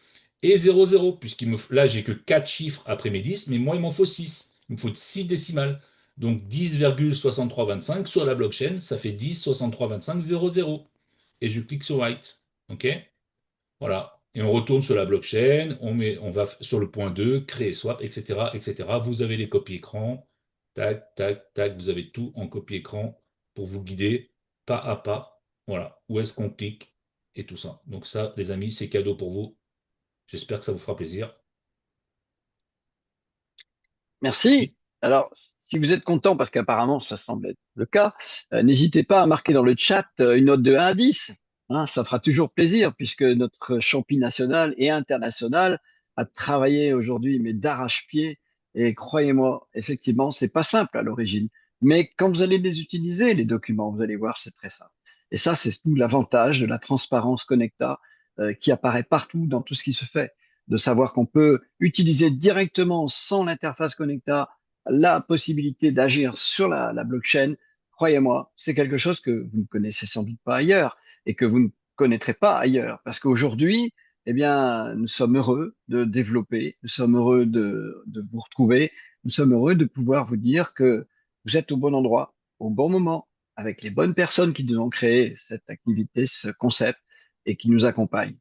Speaker 2: et 00, là, j'ai que 4 chiffres après mes 10, mais moi, il m'en faut 6. Il me faut 6 décimales. Donc 10,6325 sur la blockchain, ça fait 10,6325,00. Et je clique sur Write. OK? Voilà. Et on retourne sur la blockchain, on va sur le point 2, créer swap, etc., etc. Vous avez les copies écran. Tac, tac, tac. Vous avez tout en copie écran pour vous guider pas à pas. Voilà. Où est-ce qu'on clique et tout ça. Donc ça, les amis, c'est cadeau pour vous. J'espère que ça vous fera plaisir.
Speaker 1: Merci. Alors, si vous êtes content, parce qu'apparemment ça semble être le cas, n'hésitez pas à marquer dans le chat une note de 1 à 10. Hein, ça fera toujours plaisir, puisque notre champi national et international a travaillé aujourd'hui, mais d'arrache-pied. Et croyez-moi, effectivement, c'est pas simple à l'origine. Mais quand vous allez les utiliser, les documents, vous allez voir, c'est très simple. Et ça, c'est tout l'avantage de la transparence Connecta, qui apparaît partout dans tout ce qui se fait, de savoir qu'on peut utiliser directement sans l'interface Connecta la possibilité d'agir sur la blockchain. Croyez-moi, c'est quelque chose que vous ne connaissez sans doute pas ailleurs et que vous ne connaîtrez pas ailleurs. Parce qu'aujourd'hui, eh bien, nous sommes heureux de développer, nous sommes heureux de vous retrouver, nous sommes heureux de pouvoir vous dire que vous êtes au bon endroit, au bon moment, avec les bonnes personnes qui nous ont créé cette activité, ce concept et qui nous accompagnent.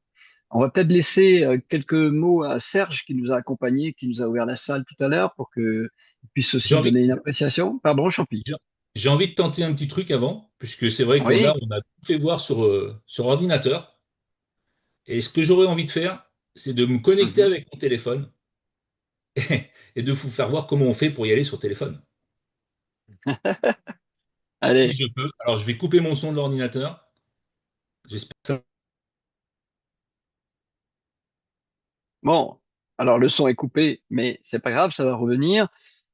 Speaker 1: On va peut-être laisser quelques mots à Serge qui nous a accompagnés, qui nous a ouvert la salle tout à l'heure pour qu'il puisse
Speaker 2: J'ai
Speaker 1: aussi
Speaker 2: envie,
Speaker 1: donner une appréciation. Pardon, Champi.
Speaker 2: j'ai j'ai envie de tenter un petit truc avant, puisque c'est vrai que là,
Speaker 1: Oui.
Speaker 2: on a tout fait voir sur ordinateur. Et ce que j'aurais envie de faire, c'est de me connecter
Speaker 1: Mhm.
Speaker 2: avec mon téléphone et de vous faire voir comment on fait pour y aller sur téléphone. Si
Speaker 1: Allez.
Speaker 2: je peux. Alors, je vais couper mon son de l'ordinateur. J'espère que ça.
Speaker 1: Bon, alors le son est coupé, mais c'est pas grave, ça va revenir.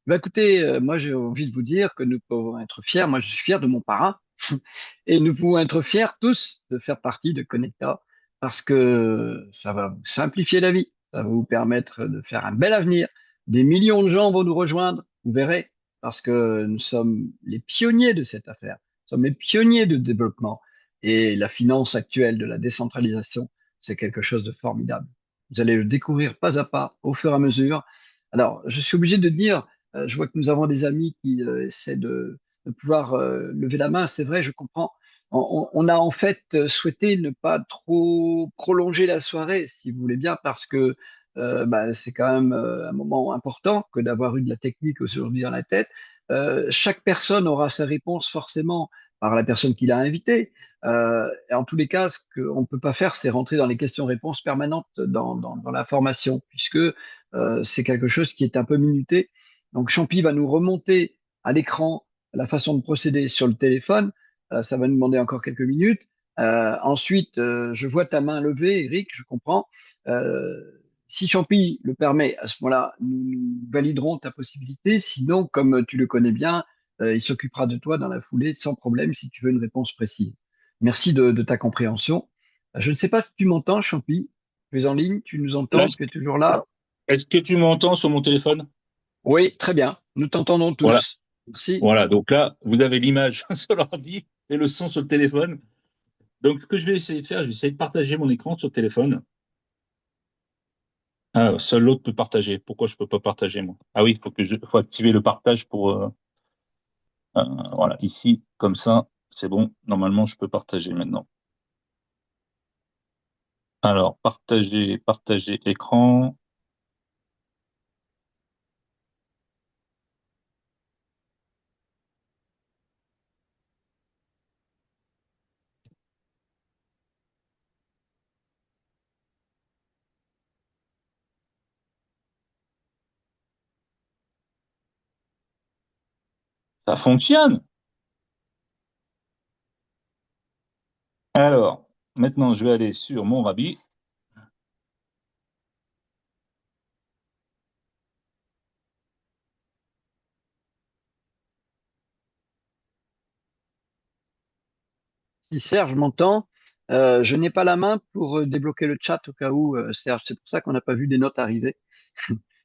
Speaker 1: Bah, écoutez, moi j'ai envie de vous dire que nous pouvons être fiers. Moi, je suis fier de mon parrain, et nous pouvons être fiers tous de faire partie de Connecta parce que ça va vous simplifier la vie, ça va vous permettre de faire un bel avenir. Des millions de gens vont nous rejoindre, vous verrez, parce que nous sommes les pionniers de cette affaire. Nous sommes les pionniers de développement, et la finance actuelle de la décentralisation, c'est quelque chose de formidable. Vous allez le découvrir pas à pas, au fur et à mesure. Alors, je suis obligé de dire, je vois que nous avons des amis qui essaient de pouvoir lever la main. C'est vrai, je comprends. On a en fait souhaité ne pas trop prolonger la soirée, si vous voulez bien, parce que bah, c'est quand même un moment important que d'avoir eu de la technique aujourd'hui dans la tête. Chaque personne aura sa réponse forcément par la personne qui l'a invité. Et en tous les cas, ce qu'on ne peut pas faire, c'est rentrer dans les questions-réponses permanentes dans la formation, puisque c'est quelque chose qui est un peu minuté. Donc, Champi va nous remonter à l'écran la façon de procéder sur le téléphone. Ça va nous demander encore quelques minutes. Ensuite, je vois ta main levée, Eric, je comprends. Euh, Si Champi le permet, à ce moment-là, nous validerons ta possibilité. Sinon, comme tu le connais bien, il s'occupera de toi dans la foulée sans problème si tu veux une réponse précise. Merci de ta compréhension. Je ne sais pas si tu m'entends, Champi. Tu es en ligne, tu nous
Speaker 2: Là,
Speaker 1: entends, tu es toujours là?
Speaker 2: est-ce que tu m'entends sur mon téléphone?
Speaker 1: Oui, très bien. Nous t'entendons
Speaker 2: Voilà.
Speaker 1: tous. Merci.
Speaker 2: Voilà. Donc là, vous avez l'image sur l'ordi et le son sur le téléphone. Donc, ce que je vais essayer de faire, je vais essayer de partager mon écran sur le téléphone. Ah, seul l'autre peut partager. Pourquoi je peux pas partager, moi? Ah oui, faut activer le partage pour, euh, voilà, ici, comme ça, c'est bon. Normalement, je peux partager maintenant. Alors, partager écran. Ça fonctionne. Alors, maintenant, je vais aller sur mon Rabbi.
Speaker 1: Si Serge m'entend, je n'ai pas la main pour débloquer le chat au cas où, Serge. C'est pour ça qu'on n'a pas vu des notes arriver.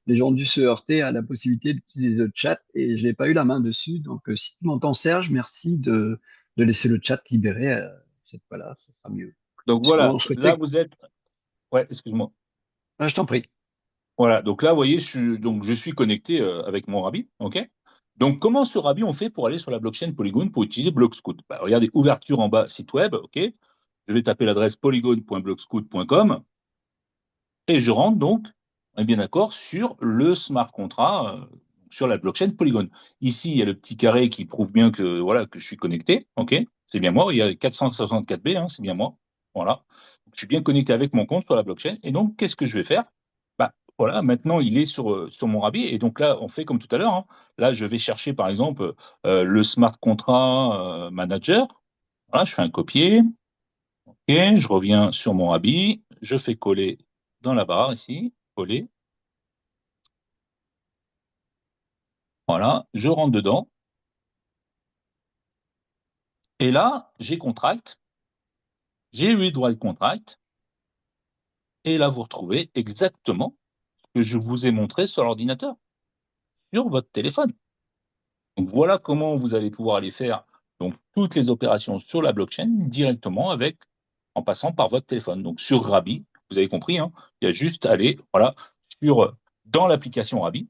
Speaker 1: Les gens ont dû se heurter à la possibilité d'utiliser le chat et je n'ai pas eu la main dessus. Donc, si tu m'entends, Serge, merci de laisser le chat libéré cette fois-là. Ce sera mieux.
Speaker 2: Donc
Speaker 1: Puisqu'on
Speaker 2: voilà, là,
Speaker 1: souhaitait.
Speaker 2: vous êtes. Ouais, excuse-moi.
Speaker 1: Je t'en prie.
Speaker 2: Voilà, donc là, vous voyez, je suis connecté avec mon Rabbi, ok? Donc, comment ce Rabbi on fait pour aller sur la blockchain Polygon pour utiliser Blockscout? Bah, regardez, ouverture en bas, site web, ok? Je vais taper l'adresse polygon.blockscout.com et je rentre donc, on est bien d'accord, sur le smart contract, sur la blockchain Polygon. Ici, il y a le petit carré qui prouve bien que, voilà, que je suis connecté, ok? C'est bien moi, il y a 464B, hein, c'est bien moi. Voilà. Donc, je suis bien connecté avec mon compte sur la blockchain. Et donc, qu'est-ce que je vais faire? Bah, voilà, maintenant, il est sur mon Rabbi. Et donc là, on fait comme tout à l'heure, hein. Là, je vais chercher, par exemple, le smart contract manager. Voilà, je fais un copier. OK, je reviens sur mon habit, je fais coller dans la barre ici, coller. Voilà, je rentre dedans. Et là, j'ai contract, j'ai withdrawal contract. Et là, vous retrouvez exactement ce que je vous ai montré sur l'ordinateur, sur votre téléphone. Donc voilà comment vous allez pouvoir aller faire donc, toutes les opérations sur la blockchain directement en passant par votre téléphone. Donc sur Rabi, vous avez compris, hein, il y a juste à aller voilà, dans l'application Rabi.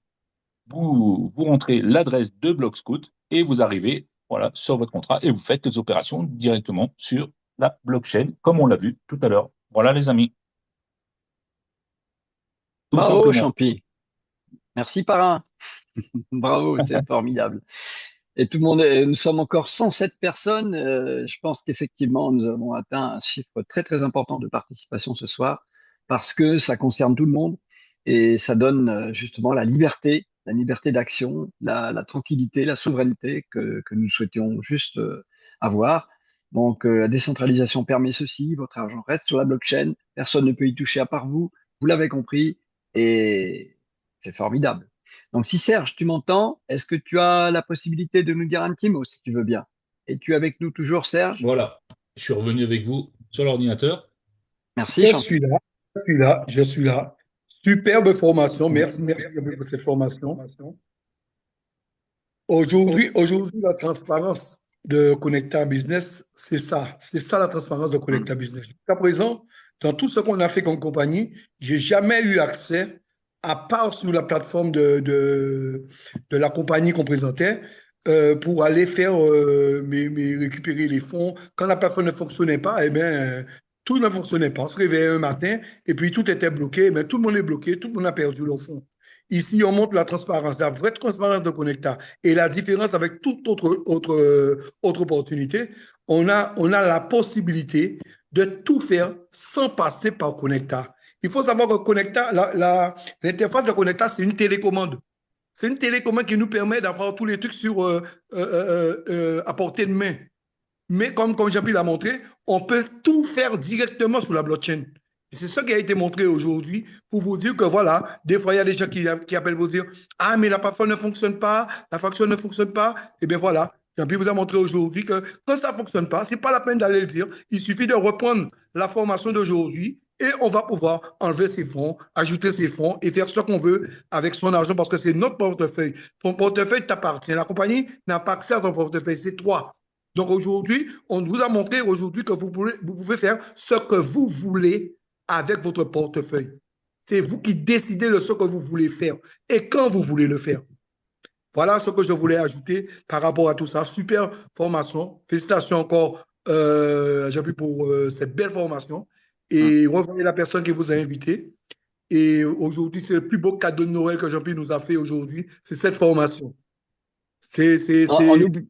Speaker 2: Vous rentrez l'adresse de Blockscout et vous arrivez voilà, sur votre contrat et vous faites les opérations directement sur la blockchain, comme on l'a vu tout à l'heure. Voilà, les amis, tout
Speaker 1: Bravo,
Speaker 2: simplement.
Speaker 1: Champi. Merci, parrain. Bravo, c'est formidable. Et tout le monde, nous sommes encore 107 personnes. Je pense qu'effectivement, nous avons atteint un chiffre très, très important de participation ce soir parce que ça concerne tout le monde et ça donne justement la liberté d'action, la tranquillité, la souveraineté que nous souhaitions juste avoir. Donc, la décentralisation permet ceci. Votre argent reste sur la blockchain. Personne ne peut y toucher à part vous. Vous l'avez compris et c'est formidable. Donc, si Serge, tu m'entends, est-ce que tu as la possibilité de nous dire un petit mot, si tu veux bien? Es-tu avec nous toujours, Serge?
Speaker 2: Voilà, je suis revenu avec vous sur l'ordinateur.
Speaker 1: Merci,
Speaker 3: Je
Speaker 1: Champi.
Speaker 3: suis là, je suis là, je suis là. Superbe formation. Merci, merci pour cette formation. Aujourd'hui, la transparence de Connecta Business, c'est ça. C'est ça la transparence de
Speaker 1: Mm.
Speaker 3: Connecta Business. Jusqu'à présent, dans tout ce qu'on a fait comme compagnie, j'ai jamais eu accès, à part sur la plateforme de la compagnie qu'on présentait, pour aller faire récupérer les fonds. Quand la plateforme ne fonctionnait pas, eh bien, tout ne fonctionnait pas. On se réveillait un matin et puis tout était bloqué. Mais tout le monde est bloqué, tout le monde a perdu leur fonds. Ici, on montre la transparence, la vraie transparence de Connecta. Et la différence avec toute autre opportunité, on a la possibilité de tout faire sans passer par Connecta. Il faut savoir que Connecta, l'interface de Connecta, c'est une télécommande. C'est une télécommande qui nous permet d'avoir tous les trucs à portée de main. Mais comme Jean-Pierre l'a montré, on peut tout faire directement sur la blockchain. Et c'est ça qui a été montré aujourd'hui pour vous dire que voilà, des fois, il y a des gens qui appellent pour dire ah, mais la plateforme ne fonctionne pas, la faction ne fonctionne pas. Eh bien voilà, Jean-Pierre vous a montré aujourd'hui que quand ça ne fonctionne pas, ce n'est pas la peine d'aller le dire. Il suffit de reprendre la formation d'aujourd'hui et on va pouvoir enlever ses fonds, ajouter ses fonds et faire ce qu'on veut avec son argent parce que c'est notre portefeuille. Ton portefeuille t'appartient. La compagnie n'a pas accès à ton portefeuille, c'est toi. Donc aujourd'hui, on vous a montré aujourd'hui que vous pouvez faire ce que vous voulez avec votre portefeuille. C'est vous qui décidez de ce que vous voulez faire et quand vous voulez le faire. Voilà ce que je voulais ajouter par rapport à tout ça. Super formation. Félicitations encore, Jean-Pierre, pour cette belle formation.
Speaker 1: Mm.
Speaker 3: Et revoyez la personne qui vous a invité. Et aujourd'hui, c'est le plus beau cadeau de Noël que Jean-Pierre nous a fait aujourd'hui. C'est cette formation. C'est, c'est,
Speaker 1: On
Speaker 3: c'est,
Speaker 1: oublie,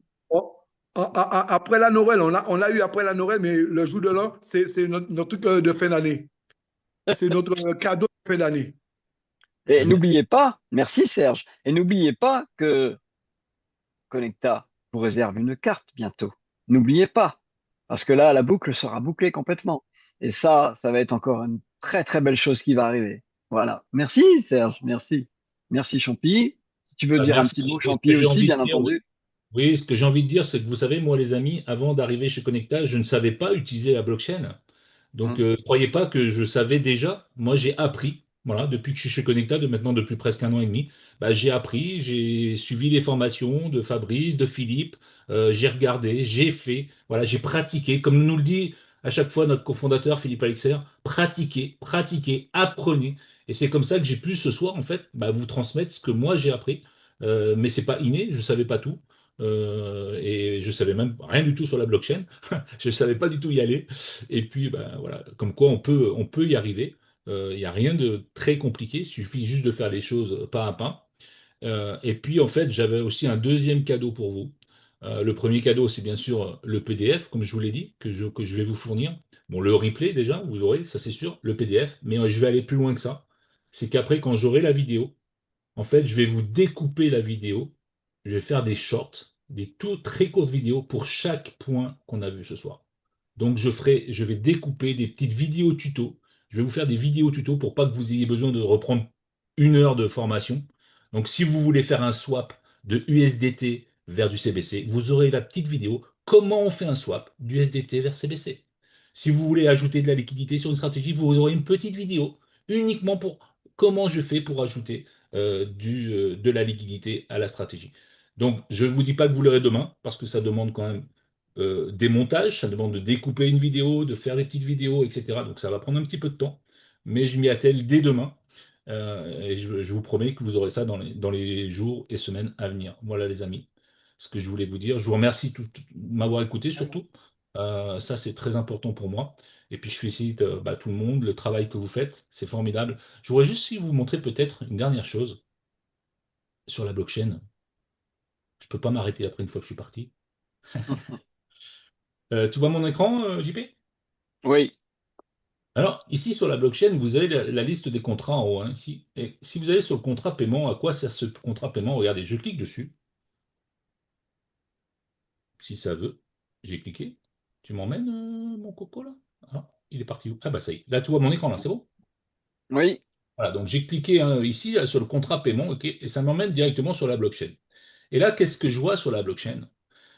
Speaker 3: Oh, après la Noël, on l'a eu après la Noël, mais le jour de l'an, c'est notre truc de fin d'année. C'est notre cadeau de fin d'année.
Speaker 1: et n'oubliez pas, merci Serge, et n'oubliez pas que Connecta vous réserve une carte bientôt. N'oubliez pas, parce que là, la boucle sera bouclée complètement. Et ça va être encore une très très belle chose qui va arriver. Voilà. Merci Serge, merci. Merci Champi. Si tu veux dire un petit
Speaker 2: Merci.
Speaker 1: mot,
Speaker 2: Et ce que
Speaker 1: Champi
Speaker 2: j'ai
Speaker 1: aussi,
Speaker 2: envie de
Speaker 1: bien
Speaker 2: dire, oui.
Speaker 1: entendu.
Speaker 2: Oui, ce que j'ai envie de dire, c'est que vous savez, moi, les amis, avant d'arriver chez Connecta, je ne savais pas utiliser la blockchain. Donc,
Speaker 1: Mm.
Speaker 2: croyez pas que je savais déjà. Moi, j'ai appris. Voilà, depuis que je suis chez Connecta, maintenant depuis presque un an et demi, bah, j'ai appris, j'ai suivi les formations de Fabrice, de Philippe, j'ai regardé, j'ai fait, voilà, j'ai pratiqué. Comme nous le dit à chaque fois notre cofondateur Philippe Alexer, pratiquez, pratiquez, apprenez. Et c'est comme ça que j'ai pu ce soir, en fait, bah, vous transmettre ce que moi j'ai appris. Mais c'est pas inné, je savais pas tout. Et je savais même rien du tout sur la blockchain. Je savais pas du tout y aller. Et puis, bah, voilà, comme quoi on peut y arriver. Il n'y a rien de très compliqué, il suffit juste de faire les choses pas à pas. Et puis, en fait, j'avais aussi un deuxième cadeau pour vous. Le premier cadeau, c'est bien sûr le PDF, comme je vous l'ai dit, que je vais vous fournir. Bon, le replay, déjà, vous l'aurez, ça c'est sûr, le PDF, mais je vais aller plus loin que ça. C'est qu'après, quand j'aurai la vidéo, en fait, je vais vous découper la vidéo. Je vais faire des shorts, des tout très courtes vidéos pour chaque point qu'on a vu ce soir. Donc, je vais découper des petites vidéos tutos. Je vais vous faire des vidéos tutos pour pas que vous ayez besoin de reprendre une heure de formation. Donc, si vous voulez faire un swap de USDT vers du CBC, vous aurez la petite vidéo comment on fait un swap d'USDT vers CBC. Si vous voulez ajouter de la liquidité sur une stratégie, vous aurez une petite vidéo uniquement pour comment je fais pour ajouter de la liquidité à la stratégie. Donc, je ne vous dis pas que vous l'aurez demain, parce que ça demande quand même des montages, ça demande de découper une vidéo, de faire des petites vidéos, etc. Donc ça va prendre un petit peu de temps, mais je m'y attelle dès demain. Et je vous promets que vous aurez ça dans les jours et semaines à venir. Voilà les amis, ce que je voulais vous dire. Je vous remercie de m'avoir écouté surtout. Ça, c'est très important pour moi. Et puis je félicite bah, tout le monde, le travail que vous faites, c'est formidable. Je voudrais juste si vous montrer peut-être une dernière chose sur la blockchain. Je ne peux pas m'arrêter après une fois que je suis parti. Tu vois mon écran, JP?
Speaker 1: Oui,
Speaker 2: Alors, ici sur la blockchain, vous avez la liste des contrats en haut, hein, ici. Et si vous allez sur le contrat paiement, à quoi sert ce contrat paiement? Regardez, je clique dessus, si ça veut. J'ai cliqué. Tu m'emmènes, mon coco, là? Ah, il est parti où? Ah bah ça y est. Là, tu vois mon écran, là, c'est bon?
Speaker 1: oui.
Speaker 2: Voilà, donc j'ai cliqué hein, ici là, sur le contrat paiement, ok, et ça m'emmène directement sur la blockchain. Et là, qu'est-ce que je vois sur la blockchain?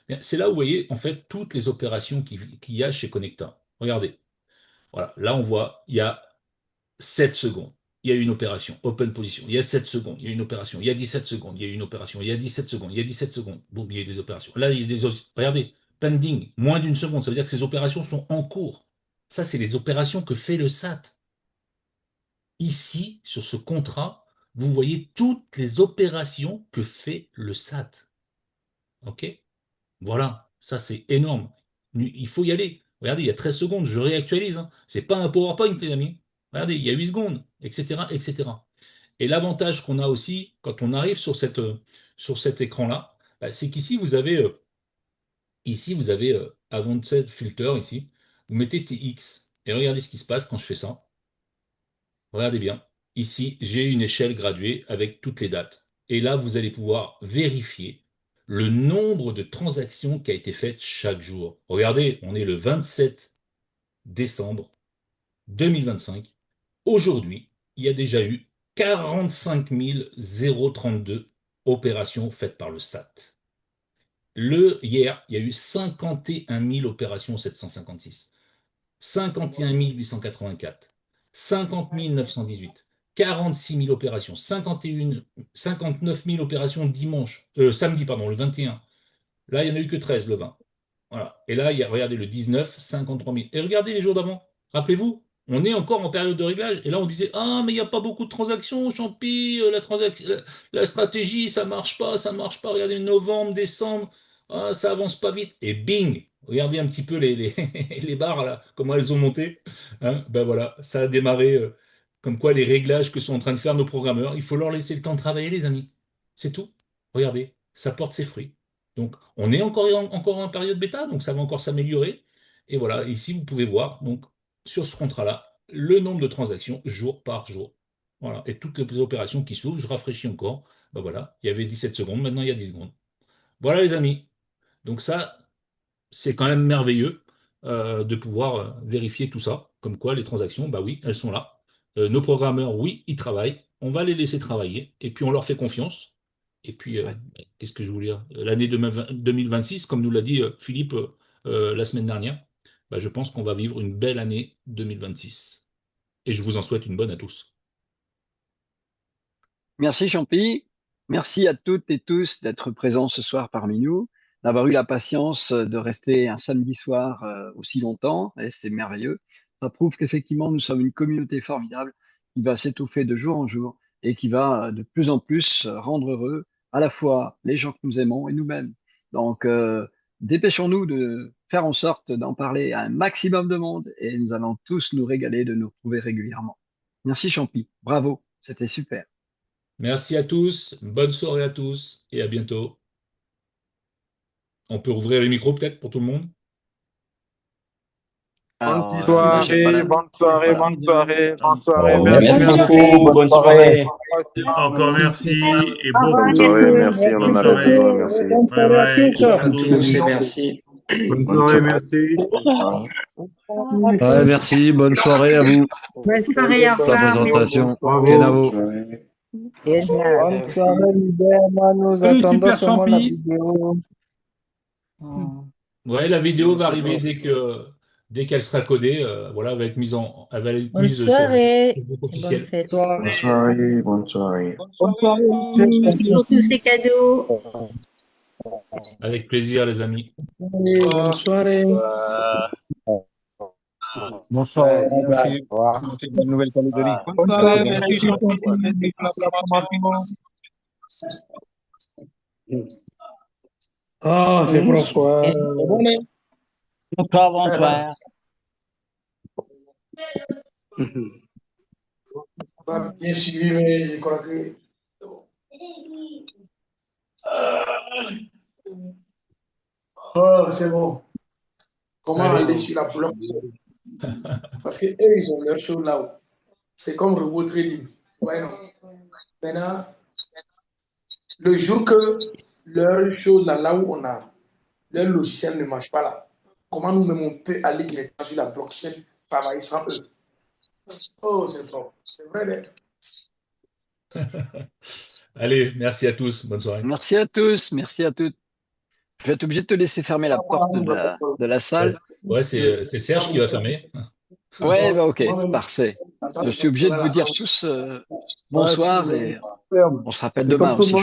Speaker 2: Bien, c'est là où vous voyez, en fait, toutes les opérations qu'il y a chez Connecta. Regardez. Voilà, là, on voit, il y a 7 secondes, il y a eu une opération, open position. Il y a 7 secondes, il y a eu une opération. Il y a 17 secondes, il y a eu une opération. Il y a 17 secondes, il y a 17 secondes. Boum, il y a eu des opérations. Là, il y a regardez, pending, moins d'une seconde. Ça veut dire que ces opérations sont en cours. Ça, c'est les opérations que fait le SAT. Ici, sur ce contrat, vous voyez toutes les opérations que fait le SAT. OK? Voilà, ça c'est énorme. Il faut y aller. Regardez, il y a 13 secondes, je réactualise. Hein. C'est pas un PowerPoint, les amis. Regardez, il y a 8 secondes, etc., etc. Et l'avantage qu'on a aussi, quand on arrive sur cet écran-là, bah, c'est qu'ici, vous avez Advanced Filter, ici, vous mettez TX, et regardez ce qui se passe quand je fais ça. Regardez bien. Ici, j'ai une échelle graduée avec toutes les dates. Et là, vous allez pouvoir vérifier le nombre de transactions qui a été faites chaque jour. Regardez, on est le 27 décembre 2025. Aujourd'hui, il y a déjà eu 45 032 opérations faites par le SAT. Hier, il y a eu 51 000 opérations 756. 51 884, 50 918, 46 000 opérations, 51, 59 000 opérations dimanche, samedi, pardon, le 21. Là, il n'y en a eu que 13 le 20. Voilà. Et là, il y a, regardez, le 19, 53 000. Et regardez les jours d'avant. Rappelez-vous, on est encore en période de réglage. Et là, on disait, ah, mais il n'y a pas beaucoup de transactions, Champi, la stratégie, ça marche pas, ça marche pas. Regardez, novembre, décembre, ah, ça avance pas vite. Et bing, regardez un petit peu les barres, là, comment elles ont monté. Hein, ben voilà, ça a démarré, comme quoi les réglages que sont en train de faire nos programmeurs, il faut leur laisser le temps de travailler, les amis. C'est tout. Regardez, ça porte ses fruits. Donc, on est encore en période bêta, donc ça va encore s'améliorer. Et voilà, ici, vous pouvez voir, donc, sur ce contrat-là, le nombre de transactions jour par jour. Voilà, et toutes les opérations qui s'ouvrent, je rafraîchis encore. Ben voilà, il y avait 17 secondes, maintenant il y a 10 secondes. Voilà, les amis. Donc ça, c'est quand même merveilleux de pouvoir vérifier tout ça. Comme quoi, les transactions, bah oui, elles sont là. Nos programmeurs, oui, ils travaillent. On va les laisser travailler et puis on leur fait confiance. Et puis,
Speaker 1: Ouais.
Speaker 2: qu'est-ce que je voulais dire? L'année 2026, comme nous l'a dit Philippe la semaine dernière, bah, je pense qu'on va vivre une belle année 2026. Et je vous en souhaite une bonne à tous.
Speaker 1: Merci Champi. Merci à toutes et tous d'être présents ce soir parmi nous, d'avoir eu la patience de rester un samedi soir aussi longtemps. Et c'est merveilleux. Ça prouve qu'effectivement, nous sommes une communauté formidable qui va s'étouffer de jour en jour et qui va de plus en plus rendre heureux à la fois les gens que nous aimons et nous-mêmes. Donc, dépêchons-nous de faire en sorte d'en parler à un maximum de monde et nous allons tous nous régaler de nous retrouver régulièrement. Merci Champi, bravo, c'était super.
Speaker 2: Merci à tous, bonne soirée à tous et à bientôt. On peut ouvrir les micros peut-être pour tout le monde?
Speaker 1: Alors,
Speaker 4: Bonne
Speaker 1: là, j'ai pas
Speaker 4: soirée,
Speaker 1: la...
Speaker 4: bonne soirée,
Speaker 1: Voilà.
Speaker 4: bonne soirée, bonne soirée.
Speaker 5: Bon,
Speaker 4: Merci
Speaker 5: merci
Speaker 6: Merci
Speaker 4: beaucoup.
Speaker 6: beaucoup, bonne soirée.
Speaker 5: encore merci et bon
Speaker 7: Bonne
Speaker 5: courage.
Speaker 7: soirée, merci, on en
Speaker 5: Bonne
Speaker 7: avait
Speaker 5: soirée.
Speaker 7: besoin, merci.
Speaker 5: Bye bye.
Speaker 6: À tous et merci.
Speaker 5: Bonne soirée, merci.
Speaker 8: Ouais, merci. Bonne soirée à vous
Speaker 9: Bonne soirée, au
Speaker 8: pour la
Speaker 9: revoir.
Speaker 8: présentation.
Speaker 5: Bravo.
Speaker 8: Kenavo.
Speaker 4: Bonne soirée, Liberman. Nous attendons seulement la vidéo.
Speaker 2: Ouais, la vidéo va arriver dès qu'elle sera codée, voilà, elle va être mise
Speaker 9: Bonne
Speaker 2: mise sur
Speaker 9: soirée.
Speaker 2: le groupe
Speaker 9: Bonne
Speaker 2: officiel.
Speaker 9: fête.
Speaker 7: Bonne soirée, bonne soirée.
Speaker 4: Bonne soirée.
Speaker 9: Merci pour tous ces cadeaux.
Speaker 2: Avec plaisir, les amis.
Speaker 4: Bonne soirée.
Speaker 6: Bonsoir. Merci. De Nouvelle-Calédonie.
Speaker 4: Bonne soirée. Merci. Ah, c'est propre. C'est bon, hein?
Speaker 6: Bonsoir, bonsoir.
Speaker 3: Pas bien suivi, mais je crois que. Oh, c'est bon. Comment aller sur la blockchain? Parce que eux, ils ont leur show là-haut. C'est comme Robot Trading. Ouais, non. Maintenant, le jour que leur show là où on a, leur logiciel ne marche pas là, comment nous-mêmes on peut aller directement sur la blockchain, travailler sans eux? Oh, c'est bon. C'est vrai.
Speaker 2: Allez, merci à tous. Bonne soirée.
Speaker 1: Merci à tous, merci à toutes. Je vais être obligé de te laisser fermer la porte de la salle.
Speaker 2: Ouais, c'est Serge qui va fermer.
Speaker 1: Ouais, bah ok, parfait. Je suis obligé de vous dire tous bonsoir et on se rappelle demain aussi.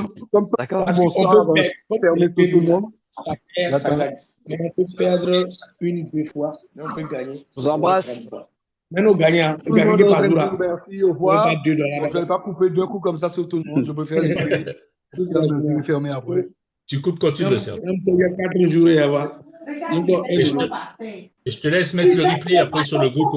Speaker 1: D'accord?
Speaker 3: Parce qu'on peut perdre tout le monde, ça perd, ça gagne. Mais on peut perdre une ou deux fois, mais on peut gagner.
Speaker 1: Je vous embrasse.
Speaker 3: Mais nous gagnons,
Speaker 4: Tout le monde
Speaker 3: gagnons pas
Speaker 4: est
Speaker 3: $2.
Speaker 4: très merci, au revoir.
Speaker 3: Pas $2.
Speaker 4: Je ne vais pas couper d'un coup comme ça sur tout le monde. Je préfère laisser le fermer après.
Speaker 2: Tu coupes quand tu veux, Serge.
Speaker 3: Il y a 4 jours et avant.
Speaker 2: Et je te laisse mettre le replay après sur le groupe.